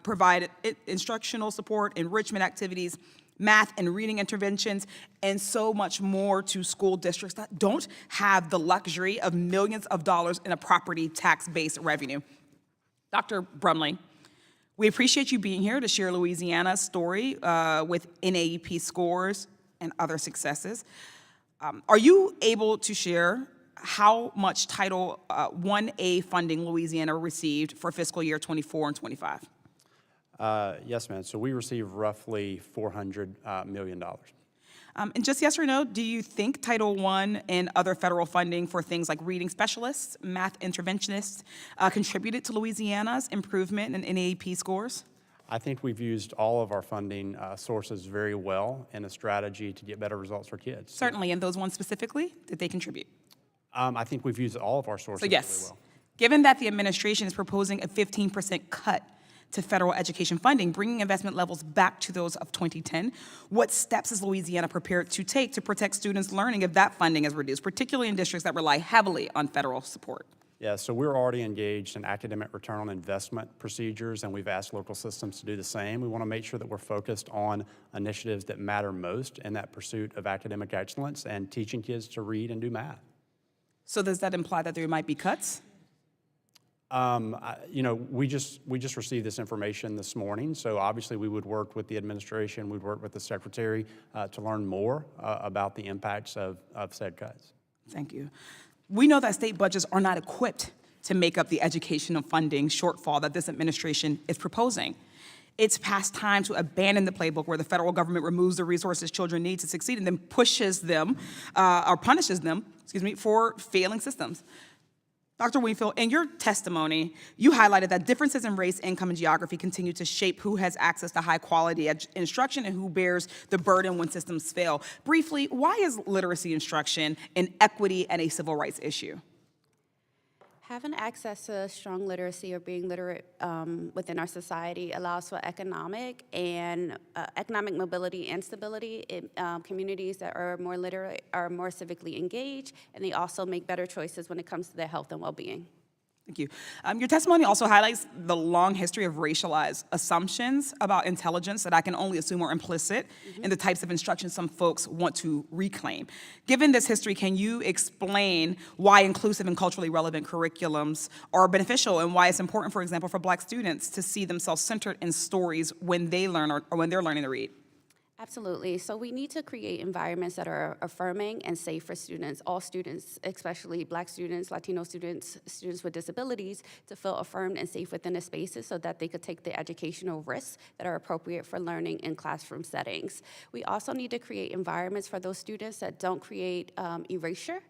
provide instructional support, enrichment activities, math and reading interventions, and so much more to school districts that don't have the luxury of millions of dollars in a property tax-based revenue. Dr. Brumley, we appreciate you being here to share Louisiana's story with NAEP scores and other successes. Are you able to share how much Title 1A funding Louisiana received for fiscal year 24 and 25? Yes, ma'am. So we receive roughly $400 million. And just yes or no, do you think Title I and other federal funding for things like reading specialists, math interventionists, contributed to Louisiana's improvement in NAEP scores? I think we've used all of our funding sources very well in a strategy to get better results for kids. Certainly, and those ones specifically, did they contribute? I think we've used all of our sources So yes, really well. given that the administration is proposing a 15% cut to federal education funding, bringing investment levels back to those of 2010, what steps is Louisiana prepared to take to protect students' learning if that funding is reduced, particularly in districts that rely heavily on federal support? Yeah, so we're already engaged in academic return on investment procedures, and we've asked local systems to do the same. We want to make sure that we're focused on initiatives that matter most in that pursuit of academic excellence and teaching kids to read and do math. So does that imply that there might be cuts? You know, we just received this information this morning, so obviously we would work with the administration, we'd work with the secretary to learn more about the impacts of said cuts. Thank you. We know that state budgets are not equipped to make up the educational funding shortfall that this administration is proposing. It's past time to abandon the playbook where the federal government removes the resources children need to succeed and then pushes them or punishes them, for failing systems. Dr. Wingfield, in your testimony, you highlighted that differences in race, income, and geography continue to shape who has access to high-quality instruction and who bears the burden when systems fail. Briefly, why is literacy instruction an equity and a civil rights issue? Having access to strong literacy or being literate within our society allows for economic mobility and stability. Communities that are more literate are more civically engaged, and they also make better choices when it comes to their health and well-being. Thank you. Your testimony also highlights the long history of racialized assumptions about intelligence that I can only assume are implicit in the types of instruction some folks want to reclaim. Given this history, can you explain why inclusive and culturally relevant curriculums are beneficial and why it's important, for example, for Black students to see themselves centered in stories when they learn or when they're learning to read? Absolutely. So we need to create environments that are affirming and safe for students, all students, especially Black students, Latino students, students with disabilities, to feel affirmed and safe within the spaces so that they could take the educational risks that are appropriate for learning in classroom settings. We also need to create environments for those students that don't create erasure.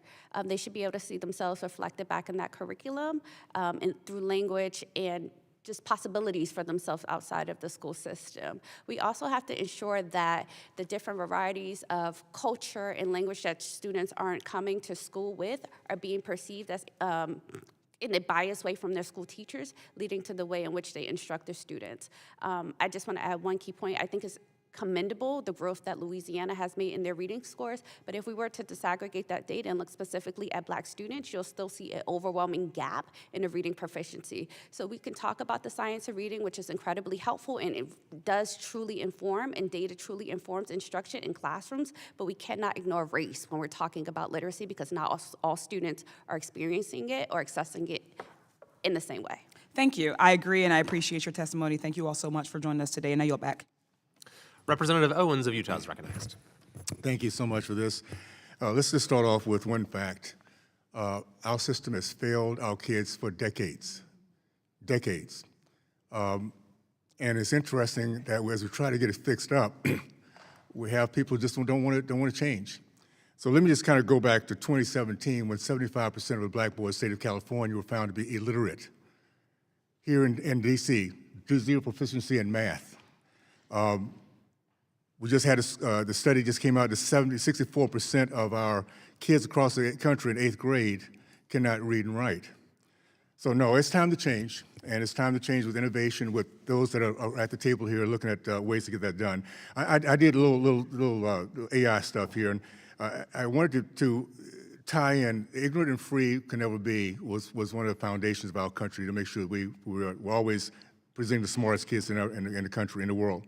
They should be able to see themselves reflected back in that curriculum and through language and just possibilities for themselves outside of the school system. We also have to ensure that the different varieties of culture and language that students aren't coming to school with are being perceived as in a biased way from their school teachers, leading to the way in which they instruct their students. I just want to add one key point. I think it's commendable, the growth that Louisiana has made in their reading scores, but if we were to disaggregate that data and look specifically at Black students, you'll still see an overwhelming gap in the reading proficiency. So we can talk about the science of reading, which is incredibly helpful, and it does truly inform, and data truly informs instruction in classrooms, but we cannot ignore race when we're talking about literacy because not all students are experiencing it or accessing it in the same way. Thank you. I agree, and I appreciate your testimony. Thank you all so much for joining us today, and I yield back. Representative Owens of Utah is recognized. Thank you so much for this. Let's just start off with one fact. Our system has failed our kids for decades. And it's interesting that as we try to get it fixed up, we have people who just don't want to change. So let me just kind of go back to 2017 when 75% of the Black boys in the state of California were found to be illiterate. Here in D.C., zero proficiency in math. We just had the study just came out that 64% of our kids across the country in 8th grade cannot read and write. So no, it's time to change, and it's time to change with innovation with those that are at the table here looking at ways to get that done. I did a little AI stuff here, and I wanted to tie in ignorant and free can never be was one of the foundations of our country to make sure we're always presenting the smartest kids in the country, in the world.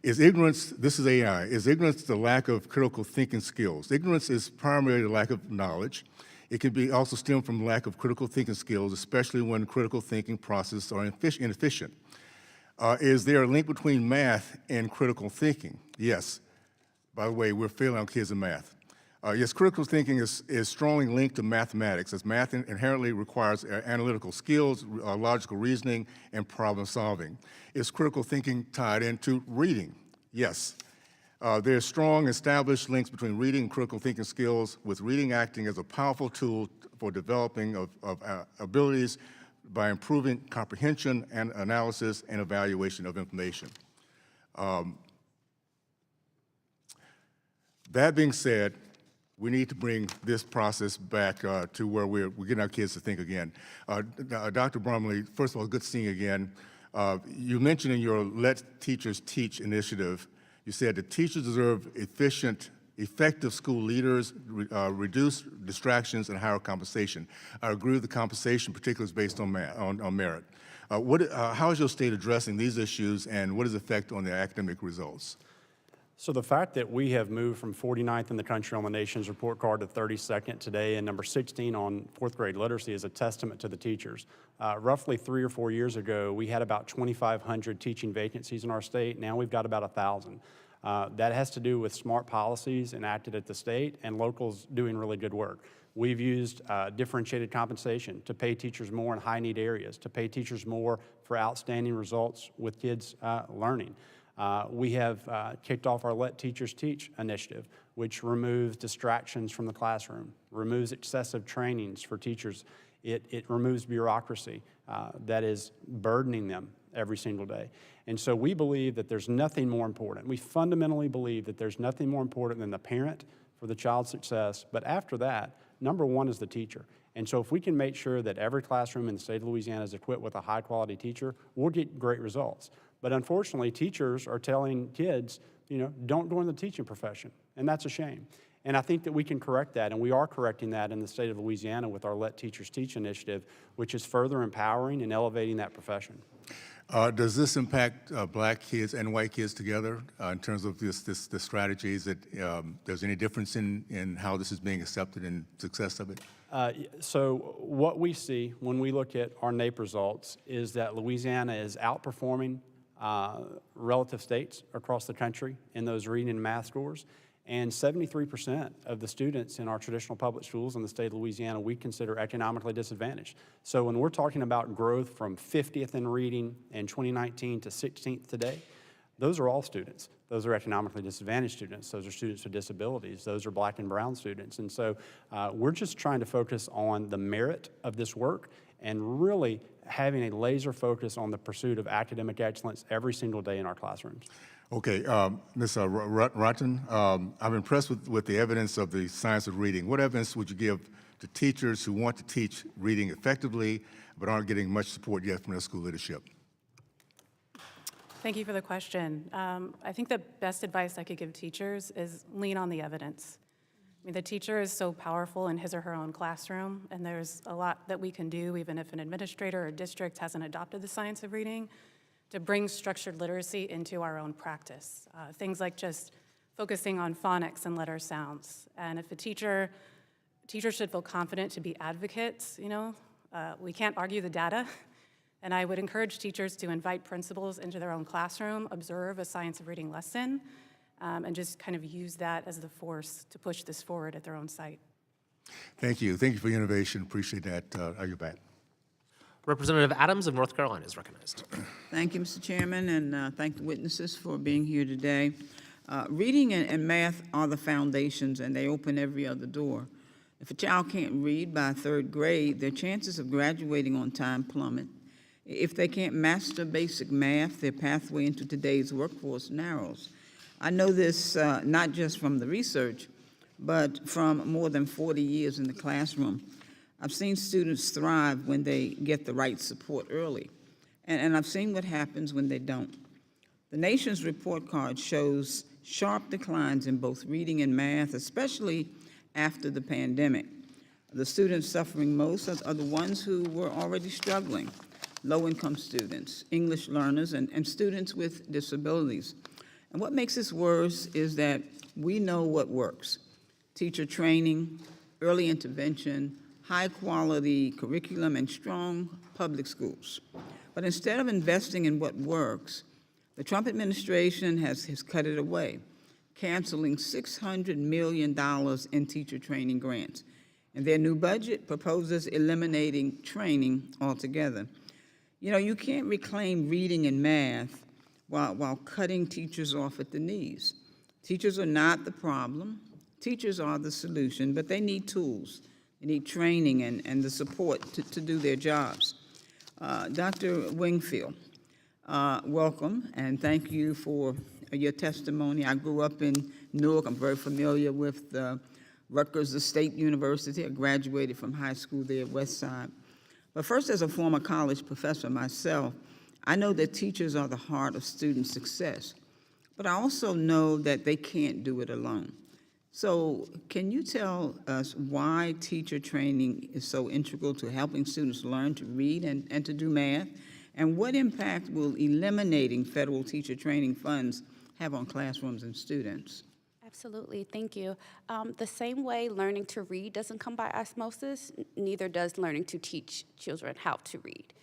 Is ignorance, this is AI, is ignorance the lack of critical thinking skills? Ignorance is primarily the lack of knowledge. It can be also stem from lack of critical thinking skills, especially when critical thinking processes are inefficient. Is there a link between math and critical thinking? Yes. By the way, we're failing our kids in math. Yes, critical thinking is strongly linked to mathematics, as math inherently requires analytical skills, logical reasoning, and problem solving. Is critical thinking tied into reading? Yes. There are strong established links between reading and critical thinking skills, with reading acting as a powerful tool for developing of abilities by improving comprehension and analysis and evaluation of information. That being said, we need to bring this process back to where we're getting our kids to think again. Dr. Brumley, first of all, good seeing you again. You mentioned in your Let Teachers Teach initiative, you said that teachers deserve efficient, effective school leaders, reduce distractions, and higher compensation. I agree with the compensation, particularly is based on merit. How is your state addressing these issues, and what is the effect on their academic results? So the fact that we have moved from 49th in the country on the nation's report card to 32nd today and number 16 on 4th grade literacy is a testament to the teachers. Roughly 3 or 4 years ago, we had about 2,500 teaching vacancies in our state. Now we've got about 1,000. That has to do with smart policies enacted at the state and locals doing really good work. We've used differentiated compensation to pay teachers more in high-need areas, to pay teachers more for outstanding results with kids learning. We have kicked off our Let Teachers Teach initiative, which removes distractions from the classroom, removes excessive trainings for teachers It removes bureaucracy that is burdening them every single day. And so we believe that there's nothing more important. We fundamentally believe that there's nothing more important than the parent for the child's success. But after that, number one is the teacher. And so if we can make sure that every classroom in the state of Louisiana is equipped with a high-quality teacher, we'll get great results. But unfortunately, teachers are telling kids, don't join the teaching profession, and that's a shame. And I think that we can correct that, and we are correcting that in the state of Louisiana with our Let Teachers Teach initiative, which is further empowering and elevating that profession. Does this impact black kids and white kids together in terms of the strategies? That there's any difference in how this is being accepted and success of it? So what we see when we look at our NAEP results is that Louisiana is outperforming relative states across the country in those reading and math scores. And 73% of the students in our traditional public schools in the state of Louisiana we consider economically disadvantaged. So when we're talking about growth from 50th in reading in 2019 to 16th today, those are all students. Those are economically disadvantaged students. Those are students with disabilities. Those are black and brown students. And so we're just trying to focus on the merit of this work and really having a laser focus on the pursuit of academic excellence every single day in our classrooms. Okay, Ms. Rotten, I'm impressed with the evidence of the science of reading. What evidence would you give to teachers who want to teach reading effectively but aren't getting much support yet from their school leadership? Thank you for the question. I think the best advice I could give teachers is lean on the evidence. I mean, the teacher is so powerful in his or her own classroom, and there's a lot that we can do, even if an administrator or district hasn't adopted the science of reading, to bring structured literacy into our own practice. Things like just focusing on phonics and letter sounds. And if teachers should feel confident to be advocates, we can't argue the data. And I would encourage teachers to invite principals into their own classroom, observe a science of reading lesson, and just kind of use that as the force to push this forward at their own site. Thank you. Thank you for your innovation. Appreciate that. Are you back? Representative Adams of North Carolina is recognized. Thank you, Mr. Chairman, and thank the witnesses for being here today. Reading and math are the foundations, and they open every other door. If a child can't read by third grade, their chances of graduating on time plummet. If they can't master basic math, their pathway into today's workforce narrows. I know this not just from the research, but from more than 40 years in the classroom. I've seen students thrive when they get the right support early, and I've seen what happens when they don't. The nation's report card shows sharp declines in both reading and math, especially after the pandemic. The students suffering most are the ones who were already struggling: low-income students, English learners, and students with disabilities. And what makes this worse is that we know what works: teacher training, early intervention, high-quality curriculum, and strong public schools. But instead of investing in what works, the Trump administration has cut it away, canceling $600 million in teacher training grants. And their new budget proposes eliminating training altogether. You can't reclaim reading and math while cutting teachers off at the knees. Teachers are not the problem. Teachers are the solution, but they need tools. They need training and the support to do their jobs. Dr. Wingfield, welcome, and thank you for your testimony. I grew up in Newark. I'm very familiar with Rutgers State University. I graduated from high school there at West Side. But first, as a former college professor myself, I know that teachers are the heart of student success, but I also know that they can't do it alone. So can you tell us why teacher training is so integral to helping students learn to read and to do math? And what impact will eliminating federal teacher training funds have on classrooms and students? Absolutely, thank you. The same way learning to read doesn't come by osmosis, neither does learning to teach children how to read.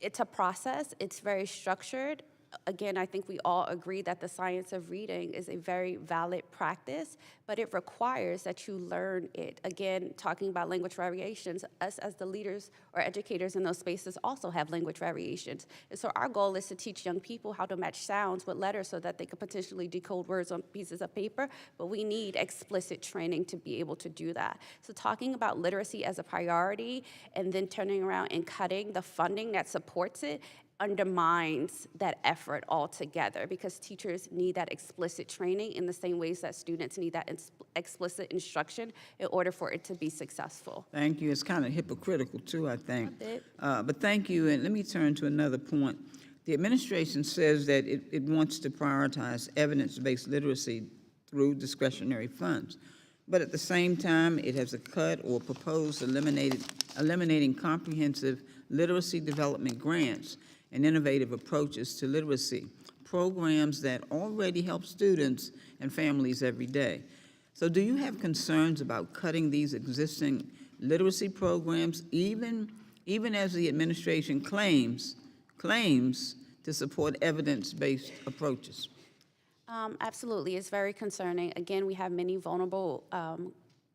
It's a process, it's very structured, Again, I think we all agree that the science of reading is a very valid practice, but it requires that you learn it. Again, talking about language variations, us as the leaders or educators in those spaces also have language variations. And so our goal is to teach young people how to match sounds with letters so that they could potentially decode words on pieces of paper, but we need explicit training to be able to do that. So talking about literacy as a priority and then turning around and cutting the funding that supports it undermines that effort altogether, because teachers need that explicit training in the same ways that students need that explicit instruction in order for it to be successful. Thank you. It's kind of hypocritical too, I think. A bit. But thank you, and let me turn to another point. The administration says that it wants to prioritize evidence-based literacy through discretionary funds. But at the same time, it has a cut or proposed eliminating comprehensive literacy development grants and innovative approaches to literacy, programs that already help students and families every day. So do you have concerns about cutting these existing literacy programs, even as the administration claims to support evidence-based approaches? Absolutely, it's very concerning. Again, we have many vulnerable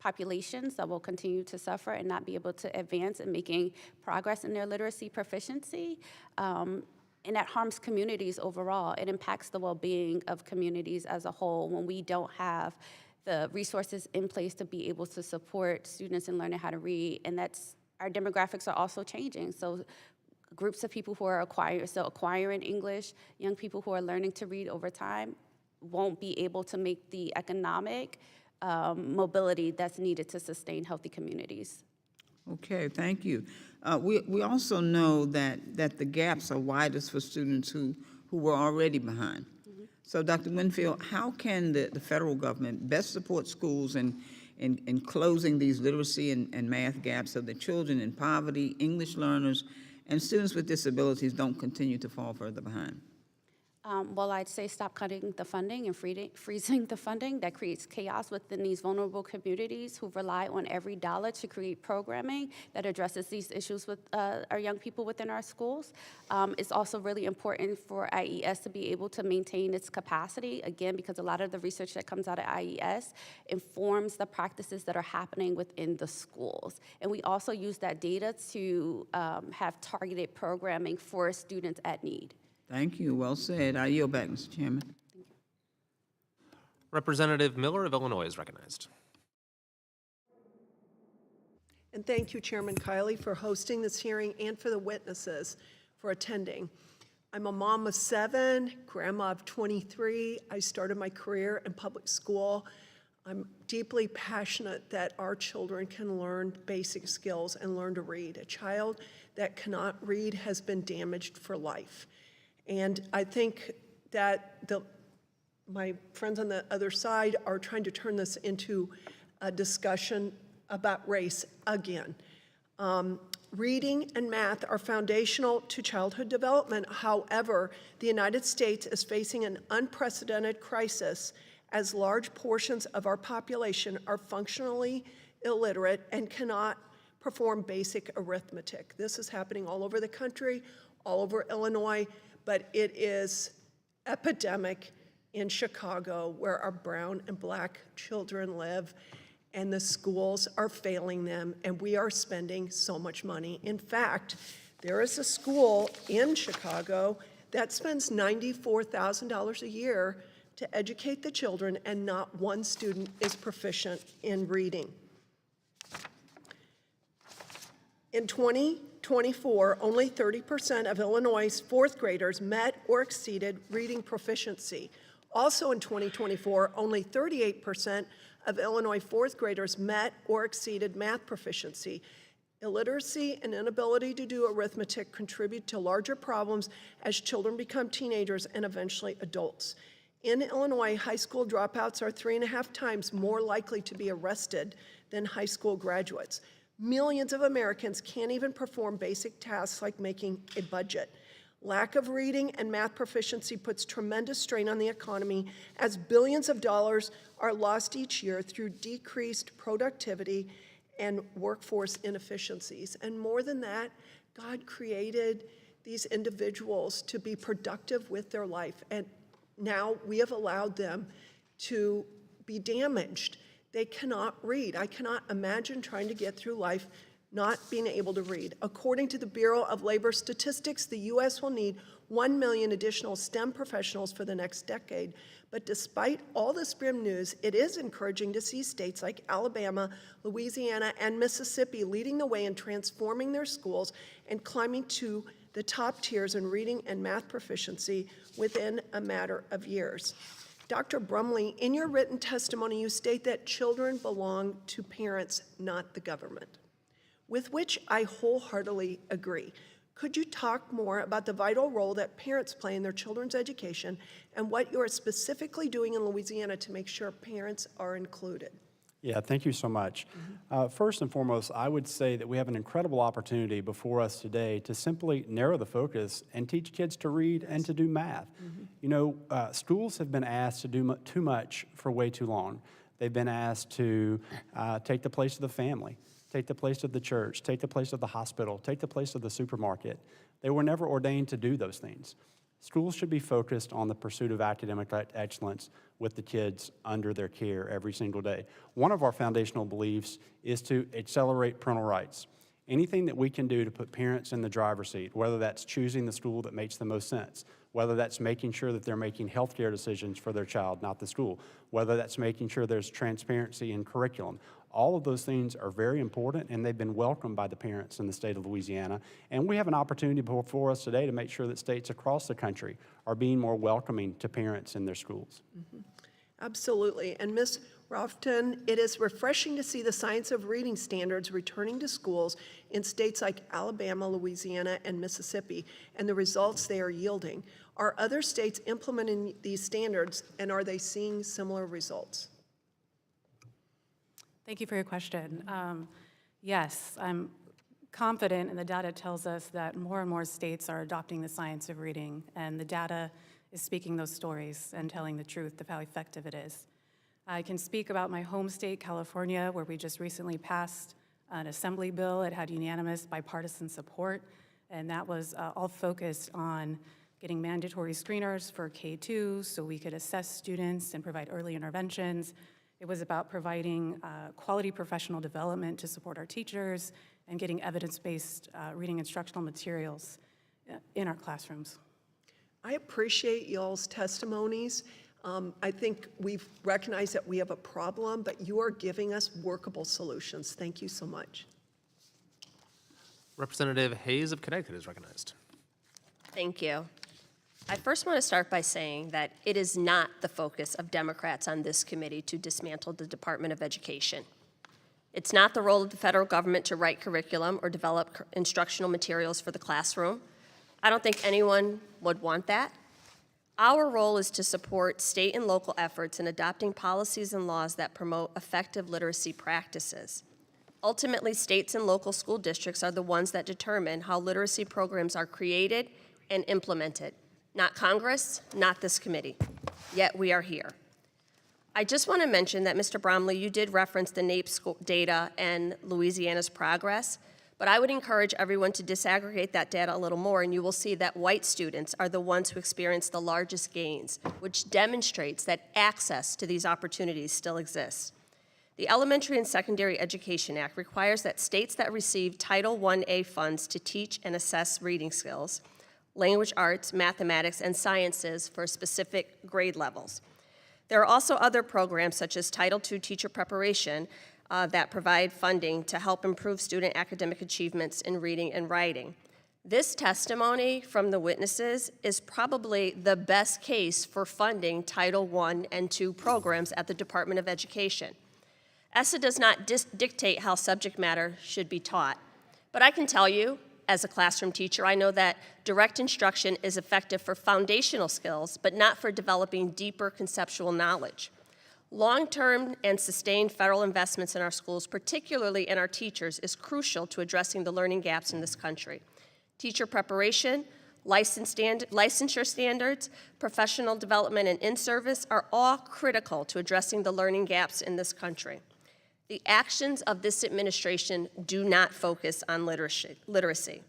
populations that will continue to suffer and not be able to advance in making progress in their literacy proficiency. And that harms communities overall. It impacts the well-being of communities as a whole when we don't have the resources in place to be able to support students in learning how to read. And that's, our demographics are also changing. So groups of people who are acquiring English, young people who are learning to read over time won't be able to make the economic mobility that's needed to sustain healthy communities. Okay, thank you. We also know that the gaps are widest for students who were already behind. So, Dr. Winfield, how can the federal government best support schools in closing these literacy and math gaps so that children in poverty, English learners, and students with disabilities don't continue to fall further behind? Well, I'd say stop cutting the funding and freezing the funding. That creates chaos within these vulnerable communities who rely on every dollar to create programming that addresses these issues with our young people within our schools. It's also really important for IES to be able to maintain its capacity, again, because a lot of the research that comes out of IES informs the practices that are happening within the schools. And we also use that data to have targeted programming for students at need. Thank you. Well said. I yield back, Mr. Chairman. Representative Miller of Illinois is recognized. And thank you, Chairman Kiley, for hosting this hearing and for the witnesses for attending. I'm a mom of 7, grandma of 23. I started my career in public school. I'm deeply passionate that our children can learn basic skills and learn to read. A child that cannot read has been damaged for life. And I think that my friends on the other side are trying to turn this into a discussion about race again. Reading and math are foundational to childhood development. However, the United States is facing an unprecedented crisis as large portions of our population are functionally illiterate and cannot perform basic arithmetic. This is happening all over the country, all over Illinois, but it is epidemic in Chicago, where our brown and black children live, and the schools are failing them, and we are spending so much money. In fact, there is a school in Chicago that spends $94,000 a year to educate the children, and not one student is proficient in reading. In 2024, only 30% of Illinois' fourth graders met or exceeded reading proficiency. Also in 2024, only 38% of Illinois fourth graders met or exceeded math proficiency. Illiteracy and inability to do arithmetic contribute to larger problems as children become teenagers and eventually adults. In Illinois, high school dropouts are 3.5 times more likely to be arrested than high school graduates. Millions of Americans can't even perform basic tasks like making a budget. Lack of reading and math proficiency puts tremendous strain on the economy as billions of dollars are lost each year through decreased productivity and workforce inefficiencies. And more than that, God created these individuals to be productive with their life. And now we have allowed them to be damaged. They cannot read. I cannot imagine trying to get through life not being able to read. According to the Bureau of Labor Statistics, the U.S. will need 1 million additional STEM professionals for the next decade. But despite all this grim news, it is encouraging to see states like Alabama, Louisiana, and Mississippi leading the way in transforming their schools and climbing to the top tiers in reading and math proficiency within a matter of years. Dr. Brumley, in your written testimony, you state that children belong to parents, not the government, with which I wholeheartedly agree. Could you talk more about the vital role that parents play in their children's education and what you are specifically doing in Louisiana to make sure parents are included? Yeah, thank you so much. First and foremost, I would say that we have an incredible opportunity before us today to simply narrow the focus and teach kids to read and to do math. You know, schools have been asked to do too much for way too long. They've been asked to take the place of the family, take the place of the church, take the place of the hospital, take the place of the supermarket. They were never ordained to do those things. Schools should be focused on the pursuit of academic excellence with the kids under their care every single day. One of our foundational beliefs is to accelerate parental rights. Anything that we can do to put parents in the driver's seat, whether that's choosing the school that makes the most sense, whether that's making sure that they're making healthcare decisions for their child, not the school, whether that's making sure there's transparency in curriculum. All of those things are very important, and they've been welcomed by the parents in the state of Louisiana. And we have an opportunity before us today to make sure that states across the country are being more welcoming to parents in their schools. Absolutely. And Ms. Rofton, it is refreshing to see the science of reading standards returning to schools in states like Alabama, Louisiana, and Mississippi, and the results they are yielding. Are other states implementing these standards, and are they seeing similar results? Thank you for your question. Yes, I'm confident, and the data tells us that more and more states are adopting the science of reading, and the data is speaking those stories and telling the truth of how effective it is. I can speak about my home state, California, where we just recently passed an assembly bill. It had unanimous bipartisan support, and that was all focused on getting mandatory screeners for K-2 so we could assess students and provide early interventions. It was about providing quality professional development to support our teachers and getting evidence-based reading instructional materials in our classrooms. I appreciate y'all's testimonies. I think we've recognized that we have a problem, but you are giving us workable solutions. Thank you so much. Representative Hayes of Connecticut is recognized. Thank you. I first want to start by saying that it is not the focus of Democrats on this committee to dismantle the Department of Education. It's not the role of the federal government to write curriculum or develop instructional materials for the classroom. I don't think anyone would want that. Our role is to support state and local efforts in adopting policies and laws that promote effective literacy practices. Ultimately, states and local school districts are the ones that determine how literacy programs are created and implemented. Not Congress, not this committee. Yet we are here. I just want to mention that, Mr. Bromley, you did reference the NAEP data and Louisiana's progress, but I would encourage everyone to disaggregate that data a little more, and you will see that white students are the ones who experience the largest gains, which demonstrates that access to these opportunities still exists. The Elementary and Secondary Education Act requires that states that receive Title I-A funds to teach and assess reading skills, language arts, mathematics, and sciences for specific grade levels. There are also other programs such as Title II Teacher Preparation that provide funding to help improve student academic achievements in reading and writing. This testimony from the witnesses is probably the best case for funding Title I and II programs at the Department of Education. ESSA does not dictate how subject matter should be taught, but I can tell you, as a classroom teacher, I know that direct instruction is effective for foundational skills, but not for developing deeper conceptual knowledge. Long-term and sustained federal investments in our schools, particularly in our teachers, is crucial to addressing the learning gaps in this country. Teacher preparation, licensure standards, professional development, and in-service are all critical to addressing the learning gaps in this country. The actions of this administration do not focus on literacy.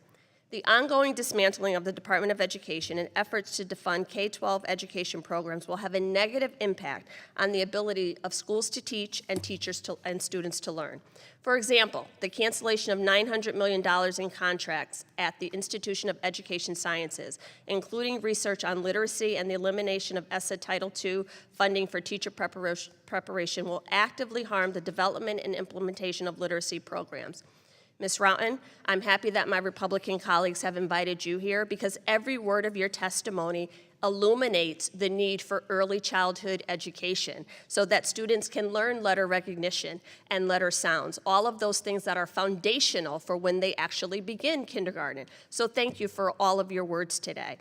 The ongoing dismantling of the Department of Education and efforts to defund K-12 education programs will have a negative impact on the ability of schools to teach and teachers and students to learn. For example, the cancellation of $900 million in contracts at the Institution of Education Sciences, including research on literacy and the elimination of ESSA Title II funding for teacher preparation, will actively harm the development and implementation of literacy programs. Ms. Roughton, I'm happy that my Republican colleagues have invited you here because every word of your testimony illuminates the need for early childhood education so that students can learn letter recognition and letter sounds, all of those things that are foundational for when they actually begin kindergarten. So thank you for all of your words today.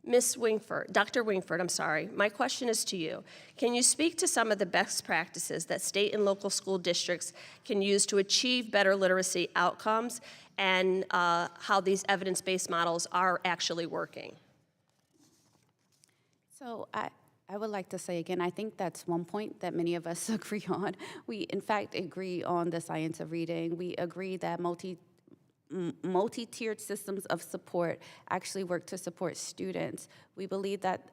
Dr. Wingford, my question is to you. Can you speak to some of the best practices that state and local school districts can use to achieve better literacy outcomes and how these evidence-based models are actually working? So I would like to say again, I think that's one point that many of us agree on. We, in fact, agree on the science of reading. We agree that multi-tiered systems of support actually work to support students. We believe that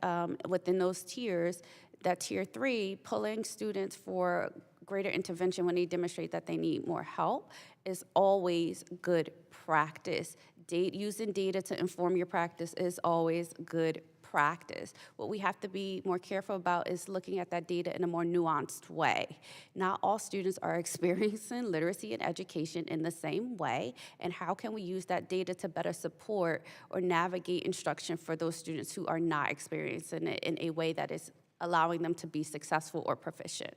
within those tiers, that tier 3, pulling students for greater intervention when they demonstrate that they need more help is always good practice. Using data to inform your practice is always good practice. What we have to be more careful about is looking at that data in a more nuanced way. Not all students are experiencing literacy and education in the same way, and how can we use that data to better support or navigate instruction for those students who are not experiencing it in a way that is allowing them to be successful or proficient?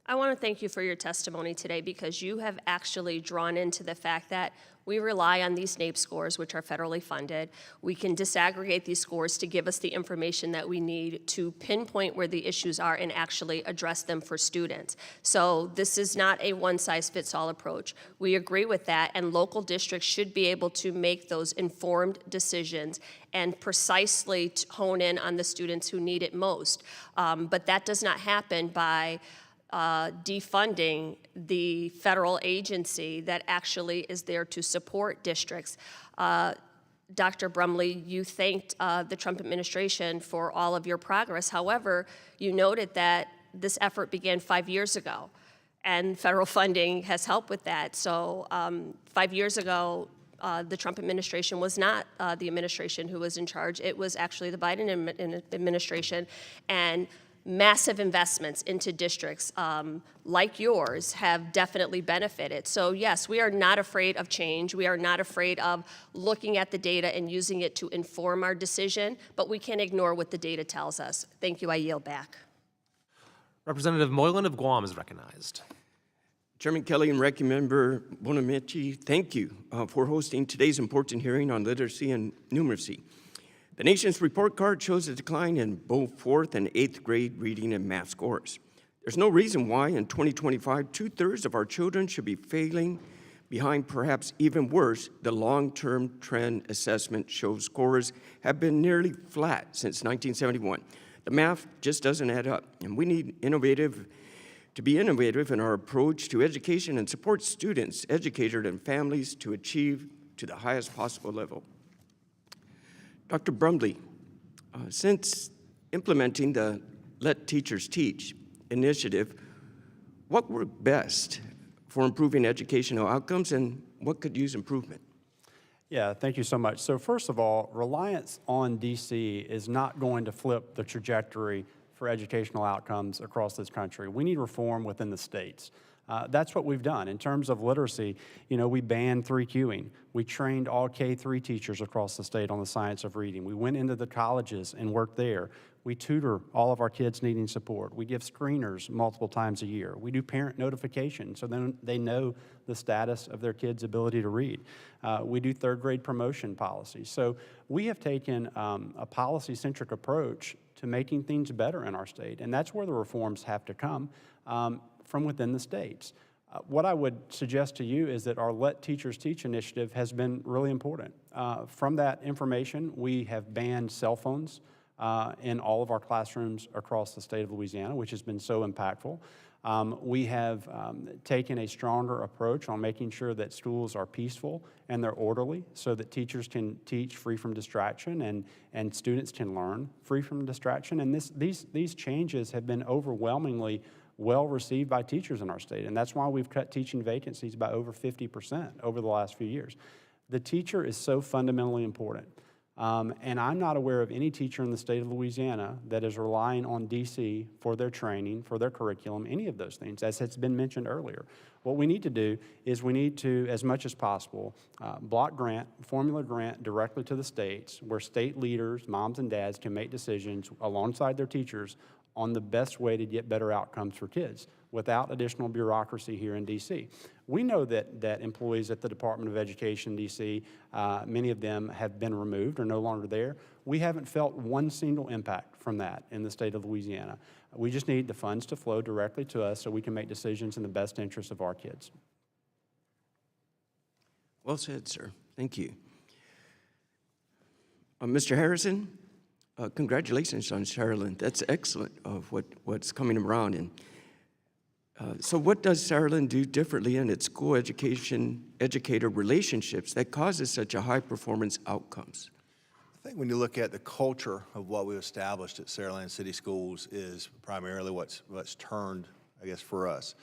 I want to thank you for your testimony today because you have actually drawn into the fact that we rely on these NAEP scores, which are federally funded. We can disaggregate these scores to give us the information that we need to pinpoint where the issues are and actually address them for students. So this is not a one-size-fits-all approach. We agree with that, and local districts should be able to make those informed decisions and precisely hone in on the students who need it most. But that does not happen by defunding the federal agency that actually is there to support districts. Dr. Brumley, you thanked the Trump administration for all of your progress. However, you noted that this effort began 5 years ago, and federal funding has helped with that. So 5 years ago, the Trump administration was not the administration who was in charge. It was actually the Biden administration, and massive investments into districts like yours have definitely benefited. So yes, we are not afraid of change. We are not afraid of looking at the data and using it to inform our decision, but we can't ignore what the data tells us. Thank you. I yield back. Representative Moylan of Guam is recognized. Chairman Kelly and Ranking Member Bonamici, thank you for hosting today's important hearing on literacy and numeracy. The nation's report card shows a decline in both 4th and 8th grade reading and math scores. There's no reason why in 2025, 2/3 of our children should be failing behind. Perhaps even worse, the long-term trend assessment shows scores have been nearly flat since 1971. The math just doesn't add up, and we need to be innovative in our approach to education and support students, educators, and families to achieve to the highest possible level. Dr. Brumley, since implementing the Let Teachers Teach initiative, what worked best for improving educational outcomes and what could use improvement? Yeah, thank you so much. So first of all, reliance on DC is not going to flip the trajectory for educational outcomes across this country. We need reform within the states. That's what we've done. In terms of literacy, we banned 3Qing. We trained all K-3 teachers across the state on the science of reading. We went into the colleges and worked there. We tutor all of our kids needing support. We give screeners multiple times a year. We do parent notification so then they know the status of their kids' ability to read. We do 3rd grade promotion policies. So we have taken a policy-centric approach to making things better in our state, and that's where the reforms have to come from within the states. What I would suggest to you is that our Let Teachers Teach initiative has been really important. From that information, we have banned cell phones in all of our classrooms across the state of Louisiana, which has been so impactful. We have taken a stronger approach on making sure that schools are peaceful and they're orderly so that teachers can teach free from distraction and students can learn free from distraction. And these changes have been overwhelmingly well received by teachers in our state. And that's why we've cut teaching vacancies by over 50% over the last few years. The teacher is so fundamentally important. And I'm not aware of any teacher in the state of Louisiana that is relying on DC for their training, for their curriculum, any of those things, as has been mentioned earlier. What we need to do is we need to, as much as possible, block grant, formula grant directly to the states where state leaders, moms and dads can make decisions alongside their teachers on the best way to get better outcomes for kids without additional bureaucracy here in DC. We know that employees at the Department of Education, DC, many of them have been removed or no longer there. We haven't felt one single impact from that in the state of Louisiana. We just need the funds to flow directly to us so we can make decisions in the best interest of our kids. Well said, sir. Thank you. Mr. Harrison, congratulations on Saraland. That's excellent of what's coming around. And so what does Saraland do differently in its school educator relationships that causes such a high performance outcomes? I think when you look at the culture of what we've established at Saraland City Schools is primarily what's turned, I guess, for us.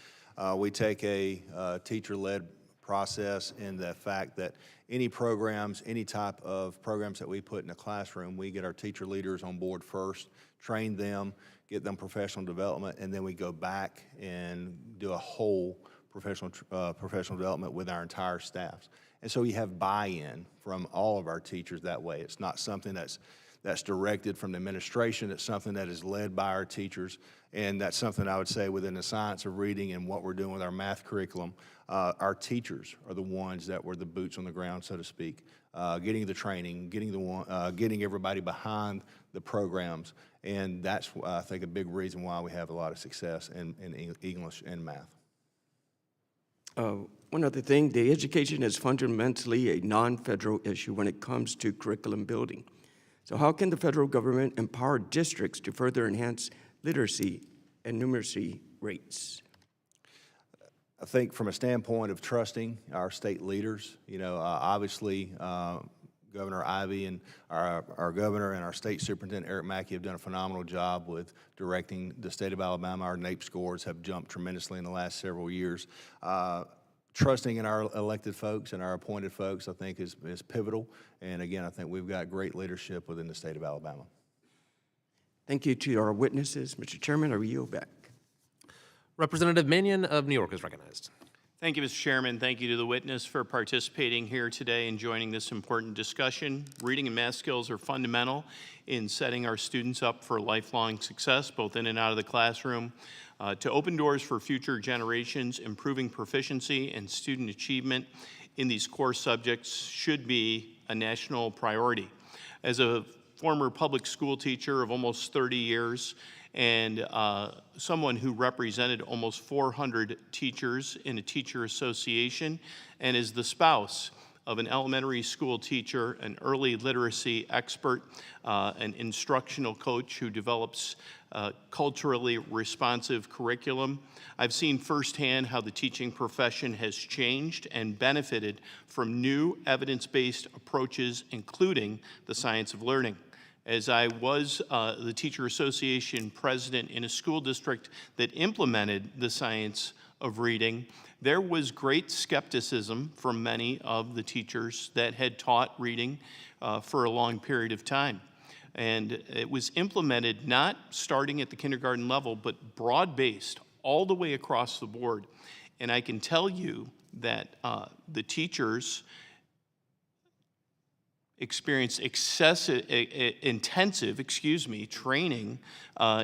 We take a teacher-led process in the fact that any programs, any type of programs that we put in the classroom, we get our teacher leaders on board first, train them, get them professional development, and then we go back and do a whole professional development with our entire staffs. And so you have buy-in from all of our teachers that way. It's not something that's directed from the administration. It's something that is led by our teachers, and that's something I would say within the science of reading and what we're doing with our math curriculum. Our teachers are the ones that were the boots on the ground, so to speak, getting the training, getting everybody behind the programs, and that's, I think, a big reason why we have a lot of success in English and math. One other thing, the education is fundamentally a non-federal issue when it comes to curriculum building. So how can the federal government empower districts to further enhance literacy and numeracy rates? I think from a standpoint of trusting our state leaders, obviously Governor Ivey and our governor and our state superintendent, Eric Mackey, have done a phenomenal job with directing the state of Alabama. Our NAEP scores have jumped tremendously in the last several years. Trusting in our elected folks and our appointed folks, I think, is pivotal. And again, I think we've got great leadership within the state of Alabama. Thank you to our witnesses. Mr. Chairman, I yield back. Representative Mannion of New York is recognized. Thank you, Mr. Chairman. Thank you to the witness for participating here today and joining this important discussion. Reading and math skills are fundamental in setting our students up for lifelong success, both in and out of the classroom. To open doors for future generations, improving proficiency and student achievement in these core subjects should be a national priority. As a former public school teacher of almost 30 years, and someone who represented almost 400 teachers in a teacher association, and is the spouse of an elementary school teacher, an early literacy expert, an instructional coach who develops culturally responsive curriculum. I've seen firsthand how the teaching profession has changed and benefited from new evidence-based approaches, including the science of learning. As I was the Teacher Association president in a school district that implemented the science of reading, there was great skepticism from many of the teachers that had taught reading for a long period of time. And it was implemented not starting at the kindergarten level, but broad-based all the way across the board. And I can tell you that the teachers experienced intensive training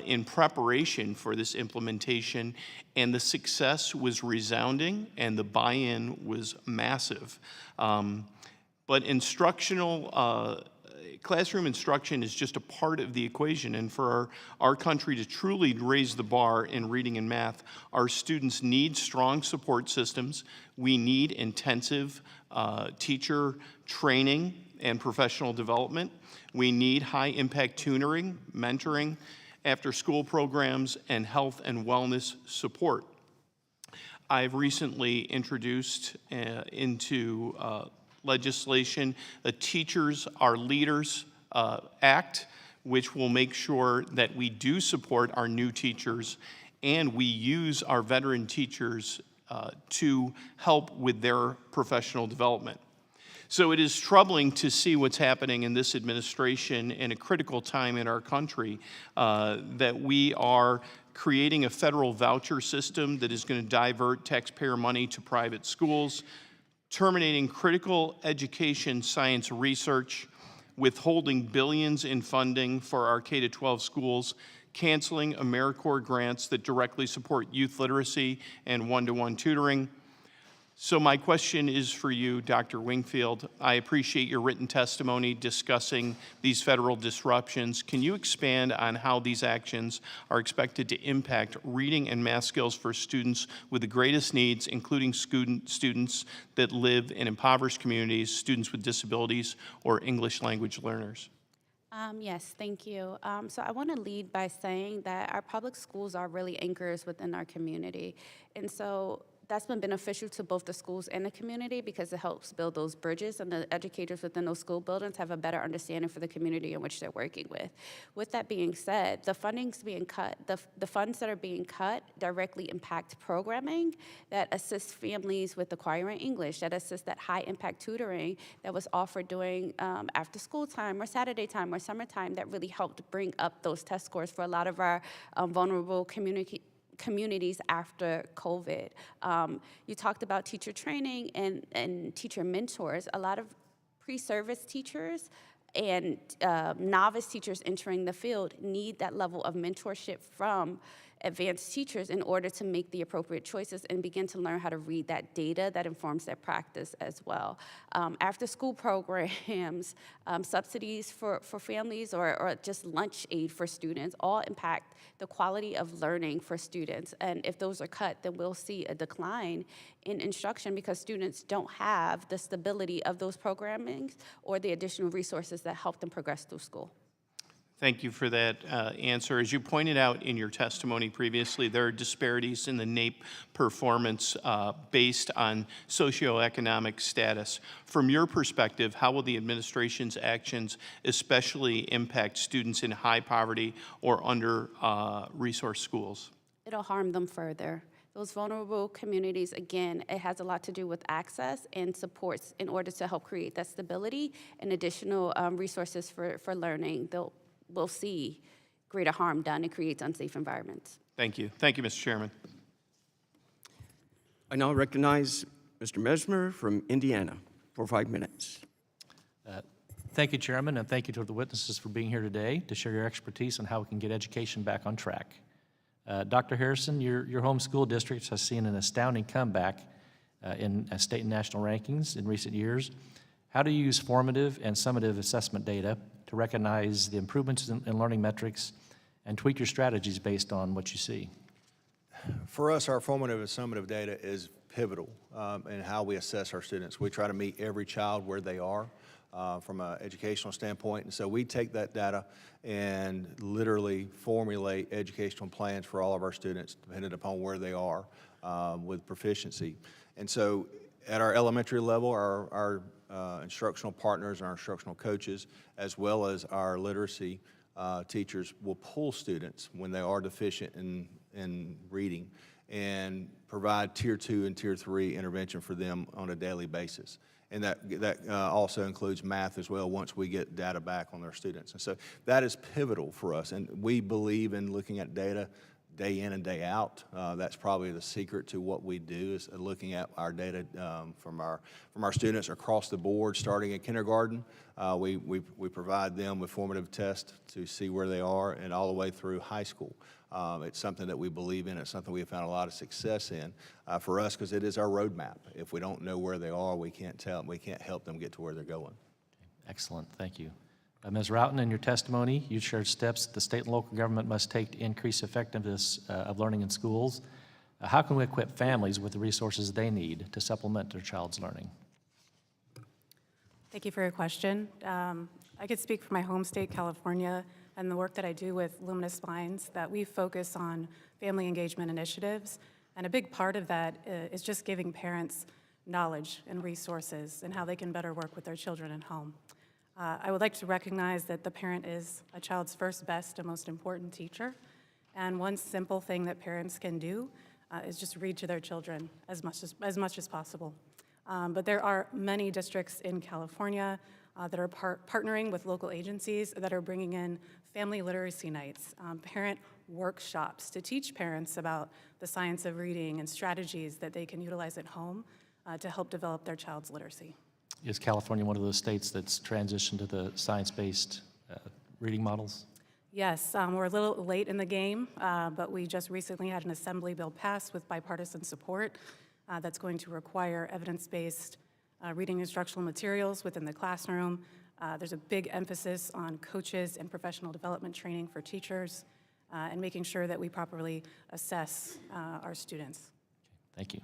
in preparation for this implementation, and the success was resounding and the buy-in was massive. But classroom instruction is just a part of the equation, and for our country to truly raise the bar in reading and math, our students need strong support systems. We need intensive teacher training and professional development. We need high-impact tutoring, mentoring, after-school programs, and health and wellness support. I've recently introduced into legislation the Teachers Are Leaders Act, which will make sure that we do support our new teachers and we use our veteran teachers to help with their professional development. So it is troubling to see what's happening in this administration in a critical time in our country, that we are creating a federal voucher system that is going to divert taxpayer money to private schools, terminating critical education science research, withholding billions in funding for our K-12 schools, canceling AmeriCorps grants that directly support youth literacy and one-to-one tutoring. So my question is for you, Dr. Wingfield. I appreciate your written testimony discussing these federal disruptions. Can you expand on how these actions are expected to impact reading and math skills for students with the greatest needs, including students that live in impoverished communities, students with disabilities, or English language learners? Yes, thank you. So I want to lead by saying that our public schools are really anchors within our community. And so that's been beneficial to both the schools and the community because it helps build those bridges, and the educators within those school buildings have a better understanding for the community in which they're working with. With that being said, the funding's being cut. The funds that are being cut directly impact programming that assists families with acquiring English, that assists that high-impact tutoring that was offered during after-school time or Saturday time or summertime that really helped bring up those test scores for a lot of our vulnerable communities after COVID. You talked about teacher training and teacher mentors. A lot of pre-service teachers and novice teachers entering the field need that level of mentorship from advanced teachers in order to make the appropriate choices and begin to learn how to read that data that informs their practice as well. After-school programs, subsidies for families, or just lunch aid for students all impact the quality of learning for students. And if those are cut, then we'll see a decline in instruction because students don't have the stability of those programmings or the additional resources that help them progress through school. Thank you for that answer. As you pointed out in your testimony previously, there are disparities in the NAEP performance based on socioeconomic status. From your perspective, how will the administration's actions especially impact students in high poverty or under-resourced schools? It'll harm them further. Those vulnerable communities, again, it has a lot to do with access and supports in order to help create that stability and additional resources for learning. We'll see greater harm done. It creates unsafe environments. Thank you. Thank you, Mr. Chairman. I now recognize Mr. Mesmer from Indiana for 5 minutes. Thank you, Chairman, and thank you to the witnesses for being here today to share your expertise on how we can get education back on track. Dr. Harrison, your home school district has seen an astounding comeback in state and national rankings in recent years. How do you use formative and summative assessment data to recognize the improvements in learning metrics and tweak your strategies based on what you see? For us, our formative and summative data is pivotal in how we assess our students. We try to meet every child where they are from an educational standpoint, and so we take that data and literally formulate educational plans for all of our students depending upon where they are with proficiency. And so at our elementary level, our instructional partners and our instructional coaches, as well as our literacy teachers, will pull students when they are deficient in reading and provide Tier 2 and Tier 3 intervention for them on a daily basis. And that also includes math as well once we get data back on their students. And so that is pivotal for us. And we believe in looking at data day in and day out. That's probably the secret to what we do, is looking at our data from our students across the board, starting in kindergarten. We provide them with formative tests to see where they are, and all the way through high school. It's something that we believe in. It's something we have found a lot of success in for us because it is our roadmap. If we don't know where they are, we can't help them get to where they're going. Excellent, thank you. Ms. Roughton, in your testimony, you shared steps the state and local government must take to increase effectiveness of learning in schools. How can we equip families with the resources they need to supplement their child's learning? Thank you for your question. I could speak for my home state, California. and the work that I do with Luminous Minds, that we focus on family engagement initiatives. And a big part of that is just giving parents knowledge and resources and how they can better work with their children at home. I would like to recognize that the parent is a child's first, best, and most important teacher. And one simple thing that parents can do is just read to their children as much as possible. But there are many districts in California that are partnering with local agencies that are bringing in family literacy nights, parent workshops to teach parents about the science of reading and strategies that they can utilize at home to help develop their child's literacy. Is California one of those states that's transitioned to the science-based reading models? Yes, we're a little late in the game, but we just recently had an assembly bill passed with bipartisan support that's going to require evidence-based reading instructional materials within the classroom. There's a big emphasis on coaches and professional development training for teachers and making sure that we properly assess our students. Thank you.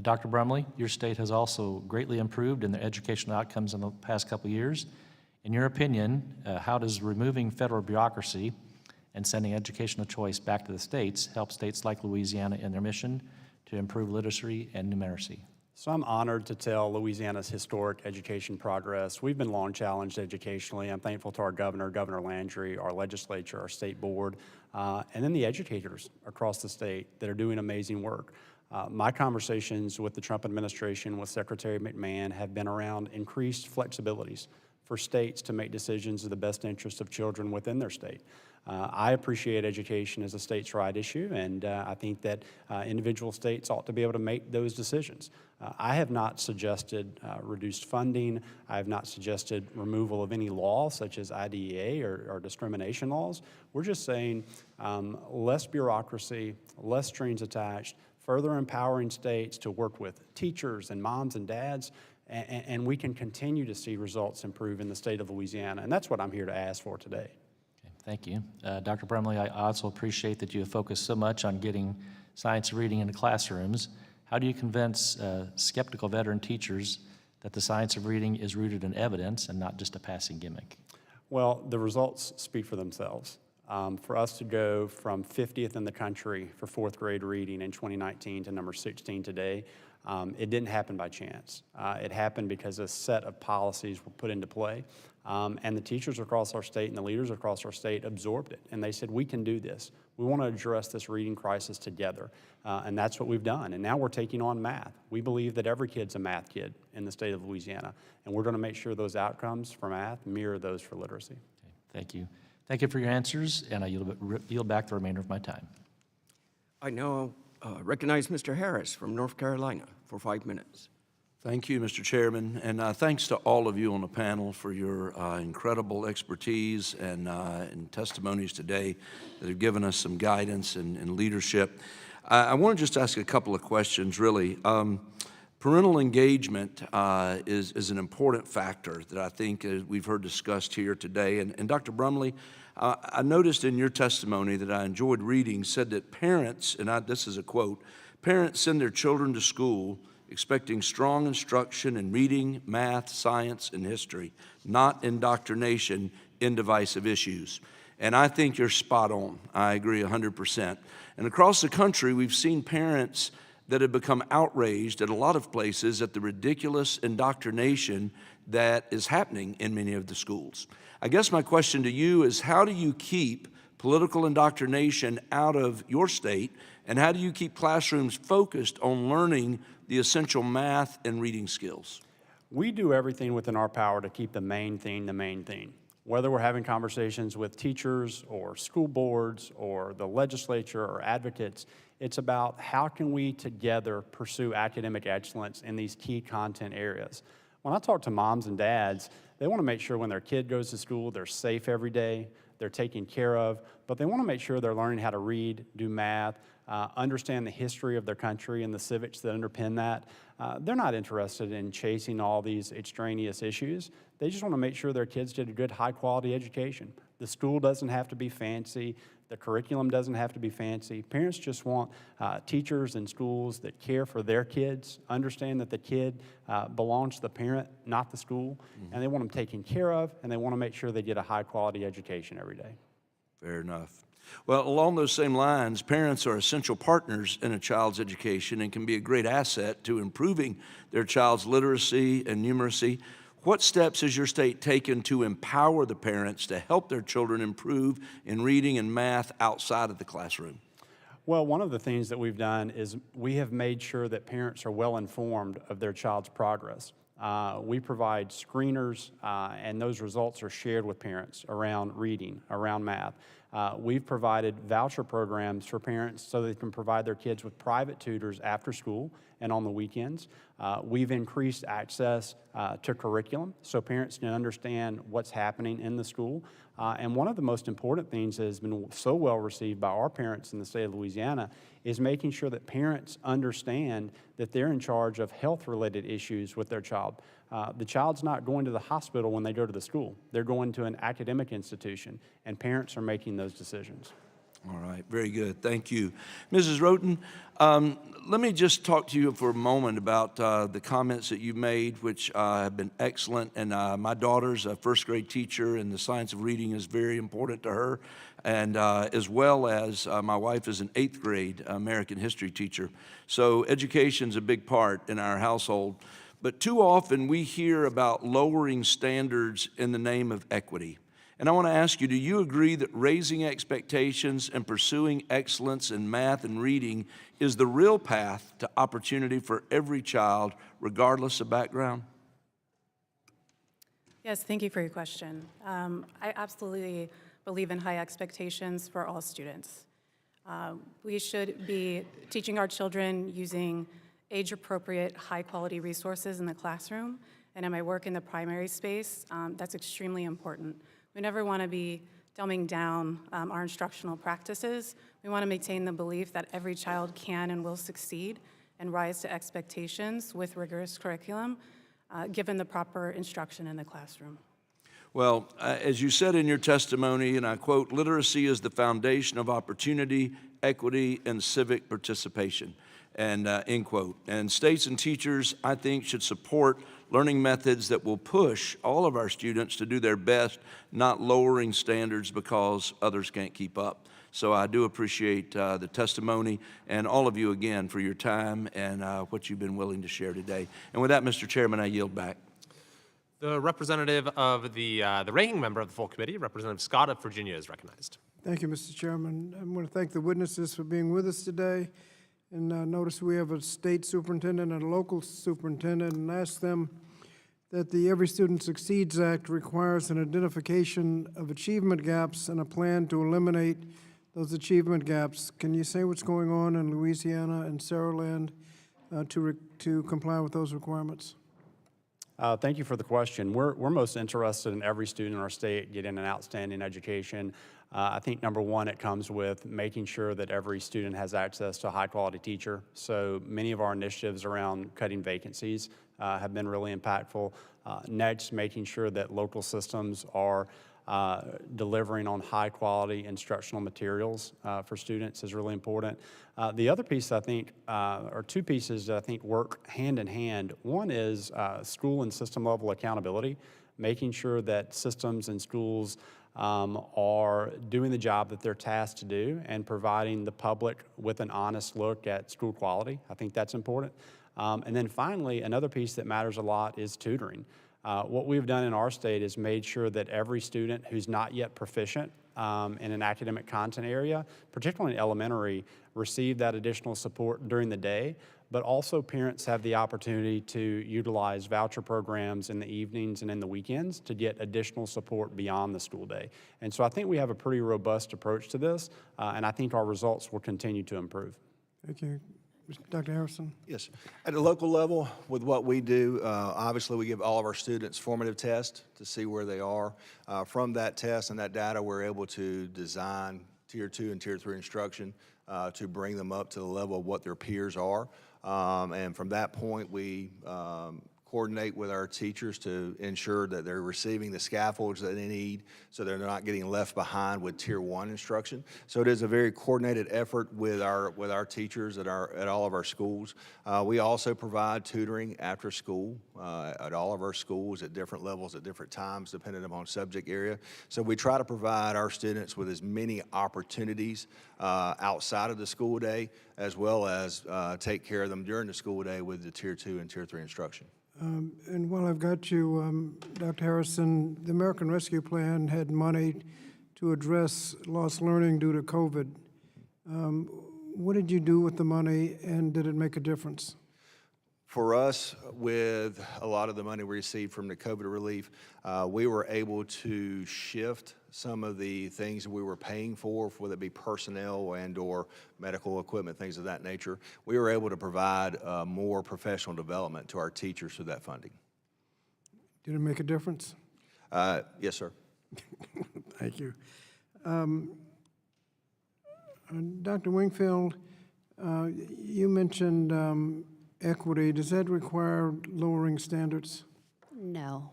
Dr. Brumley, your state has also greatly improved in their educational outcomes in the past couple of years. In your opinion, how does removing federal bureaucracy and sending educational choice back to the states help states like Louisiana in their mission to improve literacy and numeracy? So I'm honored to tell Louisiana's historic education progress. We've been long challenged educationally. I'm thankful to our governor, Governor Landry, our legislature, our state board, and then the educators across the state that are doing amazing work. My conversations with the Trump administration, with Secretary McMahon, have been around increased flexibilities for states to make decisions in the best interest of children within their state. I appreciate education as a states' right issue, and I think that individual states ought to be able to make those decisions. I have not suggested reduced funding. I have not suggested removal of any law, such as IDEA or discrimination laws. We're just saying less bureaucracy, less strings attached, further empowering states to work with teachers and moms and dads, and we can continue to see results improve in the state of Louisiana, and that's what I'm here to ask for today. Thank you. Dr. Brumley, I also appreciate that you have focused so much on getting science reading into classrooms. How do you convince skeptical veteran teachers that the science of reading is rooted in evidence and not just a passing gimmick? Well, the results speak for themselves. For us to go from 50th in the country for fourth grade reading in 2019 to number 16 today, it didn't happen by chance. It happened because a set of policies were put into play, and the teachers across our state and the leaders across our state absorbed it, and they said, we can do this. We want to address this reading crisis together, and that's what we've done. And now we're taking on math. We believe that every kid's a math kid in the state of Louisiana, and we're going to make sure those outcomes for math mirror those for literacy. Okay, thank you. Thank you for your answers, and I yield back the remainder of my time. I now recognize Mr. Harris from North Carolina for 5 minutes. Thank you, Mr. Chairman, and thanks to all of you on the panel for your incredible expertise and testimonies today that have given us some guidance and leadership. I want to just ask a couple of questions, really. Parental engagement is an important factor that I think we've heard discussed here today. And Dr. Brumley, I noticed in your testimony that I enjoyed reading said that parents, and this is a quote, parents send their children to school expecting strong instruction in reading, math, science, and history, not indoctrination in divisive issues. And I think you're spot on. I agree 100%. And across the country, we've seen parents that have become outraged at a lot of places at the ridiculous indoctrination that is happening in many of the schools. I guess my question to you is, how do you keep political indoctrination out of your state, and how do you keep classrooms focused on learning the essential math and reading skills? We do everything within our power to keep the main thing. Whether we're having conversations with teachers or school boards or the legislature or advocates, it's about how can we together pursue academic excellence in these key content areas. When I talk to moms and dads, they want to make sure when their kid goes to school, they're safe every day, they're taken care of, but they want to make sure they're learning how to read, do math, understand the history of their country and the civics that underpin that. They're not interested in chasing all these extraneous issues. They just want to make sure their kids get a good, high-quality education. The school doesn't have to be fancy. The curriculum doesn't have to be fancy. Parents just want teachers and schools that care for their kids, understand that the kid belongs to the parent, not the school, and they want them taken care of, and they want to make sure they get a high-quality education every day. Fair enough. Well, along those same lines, parents are essential partners in a child's education and can be a great asset to improving their child's literacy and numeracy. What steps has your state taken to empower the parents to help their children improve in reading and math outside of the classroom? Well, one of the things that we've done is we have made sure that parents are well informed of their child's progress. We provide screeners, and those results are shared with parents around reading, around math. We've provided voucher programs for parents so they can provide their kids with private tutors after school and on the weekends. We've increased access to curriculum so parents can understand what's happening in the school. And one of the most important things that has been so well received by our parents in the state of Louisiana is making sure that parents understand that they're in charge of health-related issues with their child. The child's not going to the hospital when they go to the school. They're going to an academic institution, and parents are making those decisions. All right, very good. Thank you. Mrs. Roten, let me just talk to you for a moment about the comments that you made, which have been excellent. And my daughter's a first grade teacher, and the science of reading is very important to her. And as well as my wife is an 8th grade American history teacher. So education's a big part in our household. But too often we hear about lowering standards in the name of equity. And I want to ask you, do you agree that raising expectations and pursuing excellence in math and reading is the real path to opportunity for every child, regardless of background? Yes, thank you for your question. I absolutely believe in high expectations for all students. We should be teaching our children using age-appropriate, high-quality resources in the classroom. And in my work in the primary space, that's extremely important. We never want to be dumbing down our instructional practices. We want to maintain the belief that every child can and will succeed and rise to expectations with rigorous curriculum, given the proper instruction in the classroom. Well, as you said in your testimony, and I quote, literacy is the foundation of opportunity, equity, and civic participation, and end quote. And states and teachers, I think, should support learning methods that will push all of our students to do their best, not lowering standards because others can't keep up. So I do appreciate the testimony and all of you again for your time and what you've been willing to share today. And with that, Mr. Chairman, I yield back. The representative of the ranking member of the full committee, Representative Scott of Virginia, is recognized. Thank you, Mr. Chairman. I want to thank the witnesses for being with us today. And notice we have a state superintendent and a local superintendent, and ask them that the Every Student Succeeds Act requires an identification of achievement gaps and a plan to eliminate those achievement gaps. Can you say what's going on in Louisiana and Saraland to comply with those requirements? Thank you for the question. We're most interested in every student in our state getting an outstanding education. I think number one, it comes with making sure that every student has access to a high-quality teacher. So many of our initiatives around cutting vacancies have been really impactful. Next, making sure that local systems are delivering on high-quality instructional materials for students is really important. The other piece, I think, or two pieces that I think work hand in hand. One is school and system-level accountability, making sure that systems and schools are doing the job that they're tasked to do and providing the public with an honest look at school quality. I think that's important. And then finally, another piece that matters a lot is tutoring. What we've done in our state is made sure that every student who's not yet proficient in an academic content area, particularly in elementary, receive that additional support during the day, but also parents have the opportunity to utilize voucher programs in the evenings and in the weekends to get additional support beyond the school day. And so I think we have a pretty robust approach to this, and I think our results will continue to improve. Thank you. Dr. Harrison? Yes. At a local level, with what we do, obviously we give all of our students formative tests to see where they are. From that test and that data, we're able to design Tier 2 and Tier 3 instruction to bring them up to the level of what their peers are. And from that point, we coordinate with our teachers to ensure that they're receiving the scaffolds that they need so they're not getting left behind with Tier 1 instruction. So it is a very coordinated effort with our teachers at all of our schools. We also provide tutoring after school at all of our schools at different levels at different times depending upon subject area. So we try to provide our students with as many opportunities outside of the school day as well as take care of them during the school day with the Tier 2 and Tier 3 instruction. And while I've got you, Dr. Harrison, the American Rescue Plan had money to address lost learning due to COVID. What did you do with the money, and did it make a difference? For us, with a lot of the money we received from the COVID relief, we were able to shift some of the things that we were paying for, whether it be personnel and or medical equipment, things of that nature. We were able to provide more professional development to our teachers through that funding. Did it make a difference? Yes, sir. Thank you. Dr. Wingfield, you mentioned equity. Does that require lowering standards? No.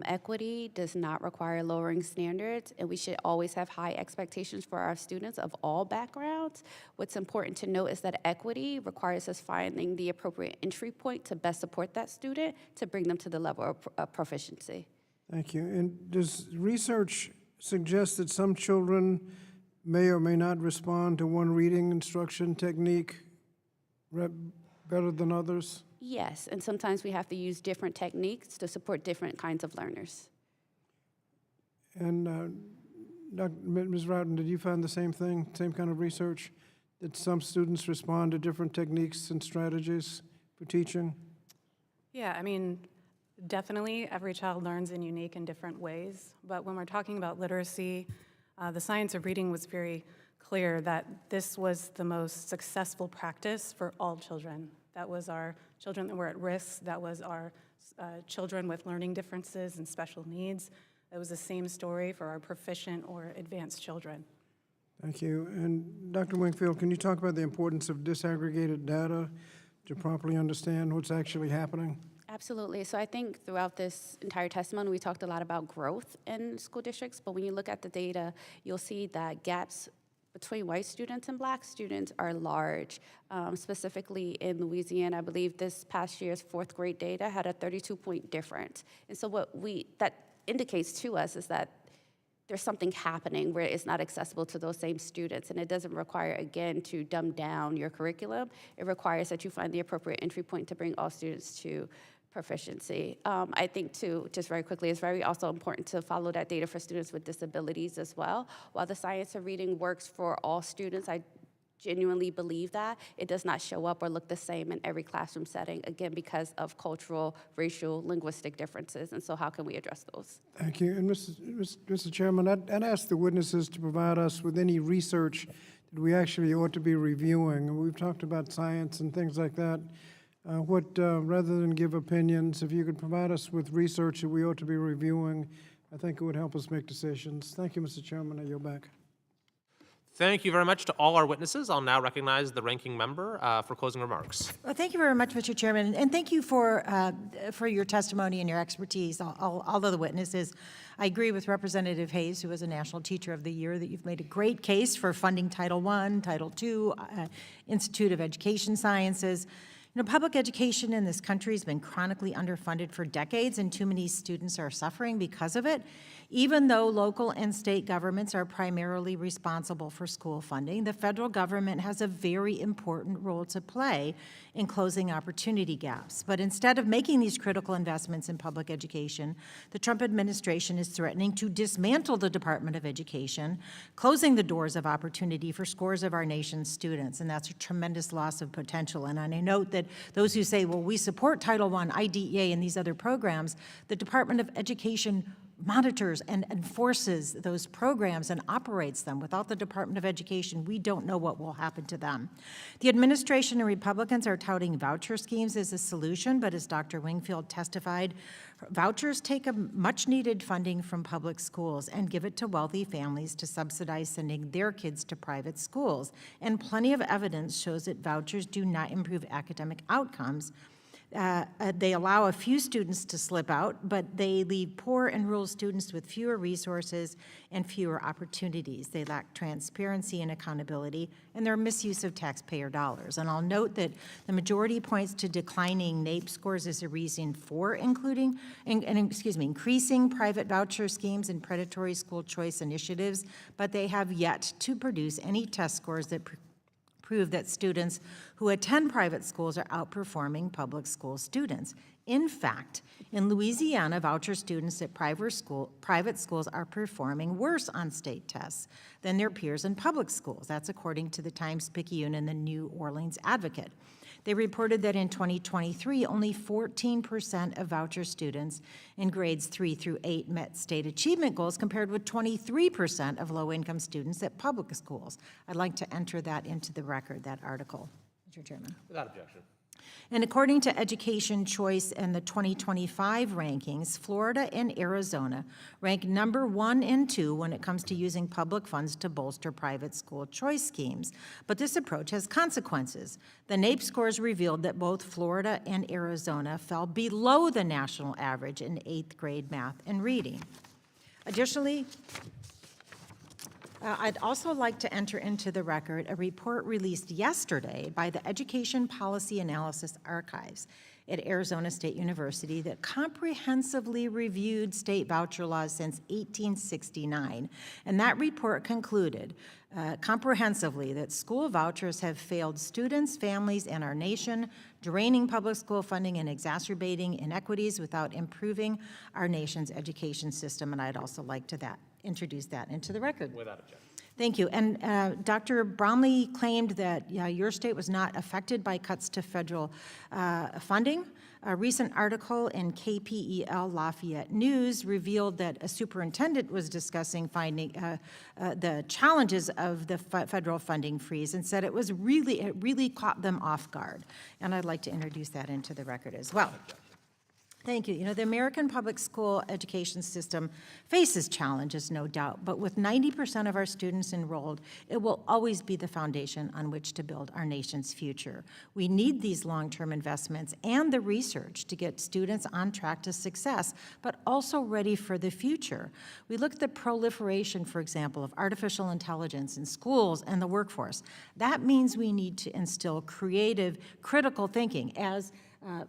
Equity does not require lowering standards, and we should always have high expectations for our students of all backgrounds. What's important to note is that equity requires us finding the appropriate entry point to best support that student to bring them to the level of proficiency. Thank you. And does research suggest that some children may or may not respond to one reading instruction technique better than others? Yes, and sometimes we have to use different techniques to support different kinds of learners. And Ms. Rowden, did you find the same thing, same kind of research, that some students respond to different techniques and strategies for teaching? Yeah, I mean, definitely every child learns in unique and different ways, but when we're talking about literacy, the science of reading was very clear that this was the most successful practice for all children. That was our children that were at risk, that was our children with learning differences and special needs. It was the same story for our proficient or advanced children. Thank you. And Dr. Wingfield, can you talk about the importance of disaggregated data to properly understand what's actually happening? Absolutely. So I think throughout this entire testimony, we talked a lot about growth in school districts, but when you look at the data, you'll see that gaps between white students and black students are large. Specifically in Louisiana, I believe this past year's fourth grade data had a 32-point difference. And so what that indicates to us is that there's something happening where it's not accessible to those same students. And it doesn't require, again, to dumb down your curriculum. It requires that you find the appropriate entry point to bring all students to proficiency. I think, too, just very quickly, it's very also important to follow that data for students with disabilities as well. While the science of reading works for all students, I genuinely believe that it does not show up or look the same in every classroom setting, again, because of cultural, racial, linguistic differences. And so how can we address those? Thank you. And Mr. Chairman, I'd ask the witnesses to provide us with any research that we actually ought to be reviewing. We've talked about science and things like that. Rather than give opinions, if you could provide us with research that we ought to be reviewing, I think it would help us make decisions. Thank you, Mr. Chairman. I yield back. Thank you very much to all our witnesses. I'll now recognize the ranking member for closing remarks. Well, thank you very much, Mr. Chairman, and thank you for your testimony and your expertise, all of the witnesses. I agree with Representative Hayes, who was a National Teacher of the Year, that you've made a great case for funding Title I, Title II, Institute of Education Sciences. You know, public education in this country has been chronically underfunded for decades, and too many students are suffering because of it. Even though local and state governments are primarily responsible for school funding, the federal government has a very important role to play in closing opportunity gaps. But instead of making these critical investments in public education, the Trump administration is threatening to dismantle the Department of Education, closing the doors of opportunity for scores of our nation's students, and that's a tremendous loss of potential. And I note that those who say, well, we support Title I, IDEA, and these other programs, the Department of Education monitors and enforces those programs and operates them. Without the Department of Education, we don't know what will happen to them. The administration and Republicans are touting voucher schemes as a solution, but as Dr. Wingfield testified, vouchers take a much-needed funding from public schools and give it to wealthy families to subsidize sending their kids to private schools. And plenty of evidence shows that vouchers do not improve academic outcomes. They allow a few students to slip out, but they leave poor and rural students with fewer resources and fewer opportunities. They lack transparency and accountability, and their misuse of taxpayer dollars. And I'll note that the majority points to declining NAEP scores as a reason for increasing private voucher schemes and predatory school choice initiatives, but they have yet to produce any test scores that prove that students who attend private schools are outperforming public school students. In fact, in Louisiana, voucher students at private schools are performing worse on state tests than their peers in public schools. That's according to the Times-Picayune and the New Orleans Advocate. They reported that in 2023, only 14% of voucher students in grades 3 through 8 met state achievement goals, compared with 23% of low-income students at public schools. I'd like to enter that into the record, that article, Mr. Chairman. Without objection. And according to Education Choice and the 2025 rankings, Florida and Arizona rank number 1 and 2 when it comes to using public funds to bolster private school choice schemes. But this approach has consequences. The NAEP scores revealed that both Florida and Arizona fell below the national average in 8th grade math and reading. Additionally, I'd also like to enter into the record a report released yesterday by the Education Policy Analysis Archives at Arizona State University that comprehensively reviewed state voucher laws since 1869. And that report concluded comprehensively that school vouchers have failed students, families, and our nation, draining public school funding and exacerbating inequities without improving our nation's education system. And I'd also like to introduce that into the record. Without objection. Thank you. And Dr. Bromley claimed that your state was not affected by cuts to federal funding. A recent article in KPEL Lafayette News revealed that a superintendent was discussing the challenges of the federal funding freeze and said it really caught them off guard. And I'd like to introduce that into the record as well. Thank you. You know, the American public school education system faces challenges, no doubt, but with 90% of our students enrolled, it will always be the foundation on which to build our nation's future. We need these long-term investments and the research to get students on track to success, but also ready for the future. We look at the proliferation, for example, of artificial intelligence in schools and the workforce. That means we need to instill creative, critical thinking. As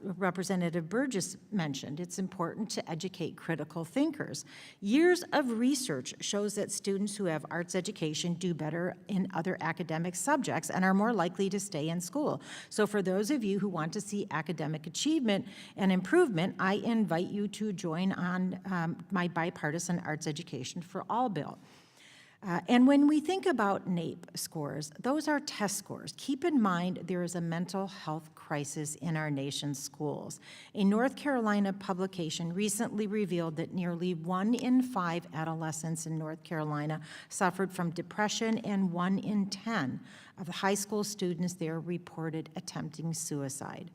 Representative Burgess mentioned, it's important to educate critical thinkers. Years of research shows that students who have arts education do better in other academic subjects and are more likely to stay in school. So for those of you who want to see academic achievement and improvement, I invite you to join on my bipartisan Arts Education for All bill. And when we think about NAEP scores, those are test scores. Keep in mind there is a mental health crisis in our nation's schools. A North Carolina publication recently revealed that nearly 1 in 5 adolescents in North Carolina suffered from depression, and 1 in 10 of the high school students there reported attempting suicide.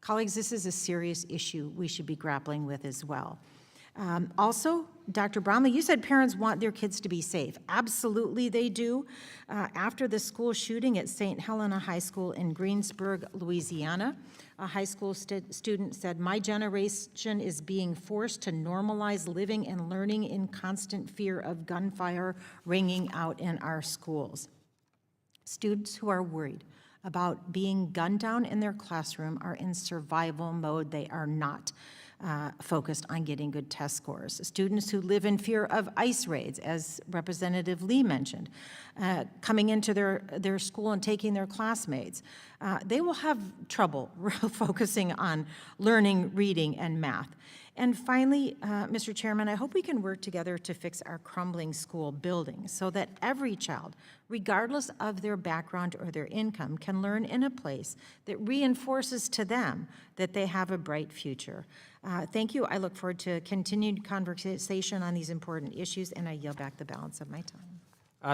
Colleagues, this is a serious issue we should be grappling with as well. Also, Dr. Bromley, you said parents want their kids to be safe. Absolutely they do. After the school shooting at St. Helena High School in Greensburg, Louisiana, a high school student said, "My generation is being forced to normalize living and learning in constant fear of gunfire ringing out in our schools." Students who are worried about being gunned down in their classroom are in survival mode. They are not focused on getting good test scores. Students who live in fear of ICE raids, as Representative Lee mentioned, coming into their school and taking their classmates, they will have trouble focusing on learning, reading, and math. And finally, Mr. Chairman, I hope we can work together to fix our crumbling school buildings so that every child, regardless of their background or their income, can learn in a place that reinforces to them that they have a bright future. Thank you. I look forward to continued conversation on these important issues, and I yield back the balance of my time.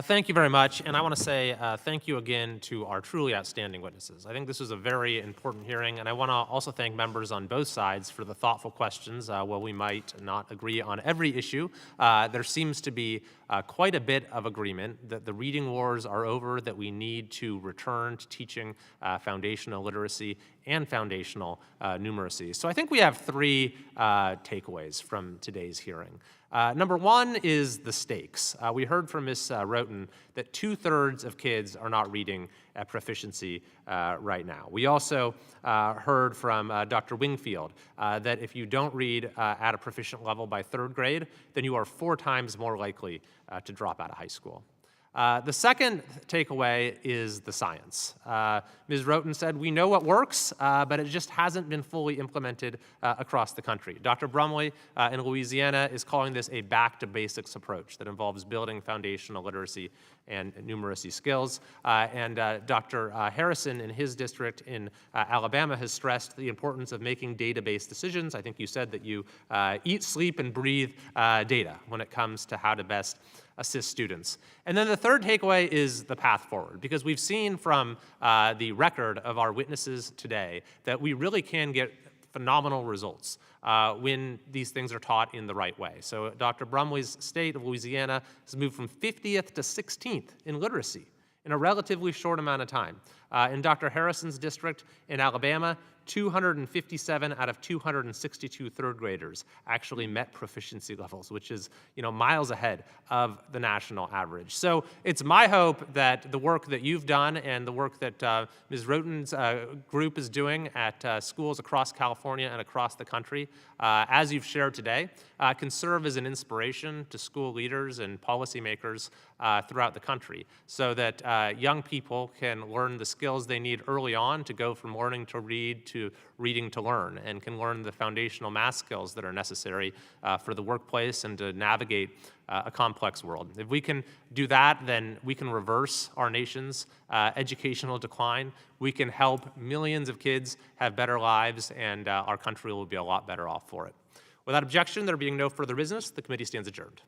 Thank you very much, and I want to say thank you again to our truly outstanding witnesses. I think this is a very important hearing, and I want to also thank members on both sides for the thoughtful questions. While we might not agree on every issue, there seems to be quite a bit of agreement that the reading wars are over, that we need to return to teaching foundational literacy and foundational numeracy. So I think we have three takeaways from today's hearing. Number one is the stakes. We heard from Ms. Roten that 2/3 of kids are not reading at proficiency right now. We also heard from Dr. Wingfield that if you don't read at a proficient level by 3rd grade, then you are 4 times more likely to drop out of high school. The second takeaway is the science. Ms. Roten said, we know what works, but it just hasn't been fully implemented across the country. Dr. Brumley in Louisiana is calling this a back-to-basics approach that involves building foundational literacy and numeracy skills. And Dr. Harrison in his district in Alabama has stressed the importance of making data-based decisions. I think you said that you eat, sleep, and breathe data when it comes to how to best assist students. And then the third takeaway is the path forward, because we've seen from the record of our witnesses today that we really can get phenomenal results when these things are taught in the right way. So Dr. Brumley's state of Louisiana has moved from 50th to 16th in literacy in a relatively short amount of time. In Dr. Harrison's district in Alabama, 257 out of 262 3rd graders actually met proficiency levels, which is, miles ahead of the national average. So it's my hope that the work that you've done and the work that Ms. Roten's group is doing at schools across California and across the country, as you've shared today, can serve as an inspiration to school leaders and policymakers throughout the country, so that young people can learn the skills they need early on to go from learning to read to reading to learn, and can learn the foundational math skills that are necessary for the workplace and to navigate a complex world. If we can do that, then we can reverse our nation's educational decline. We can help millions of kids have better lives, and our country will be a lot better off for it. Without objection, there being no further business, the committee stands adjourned.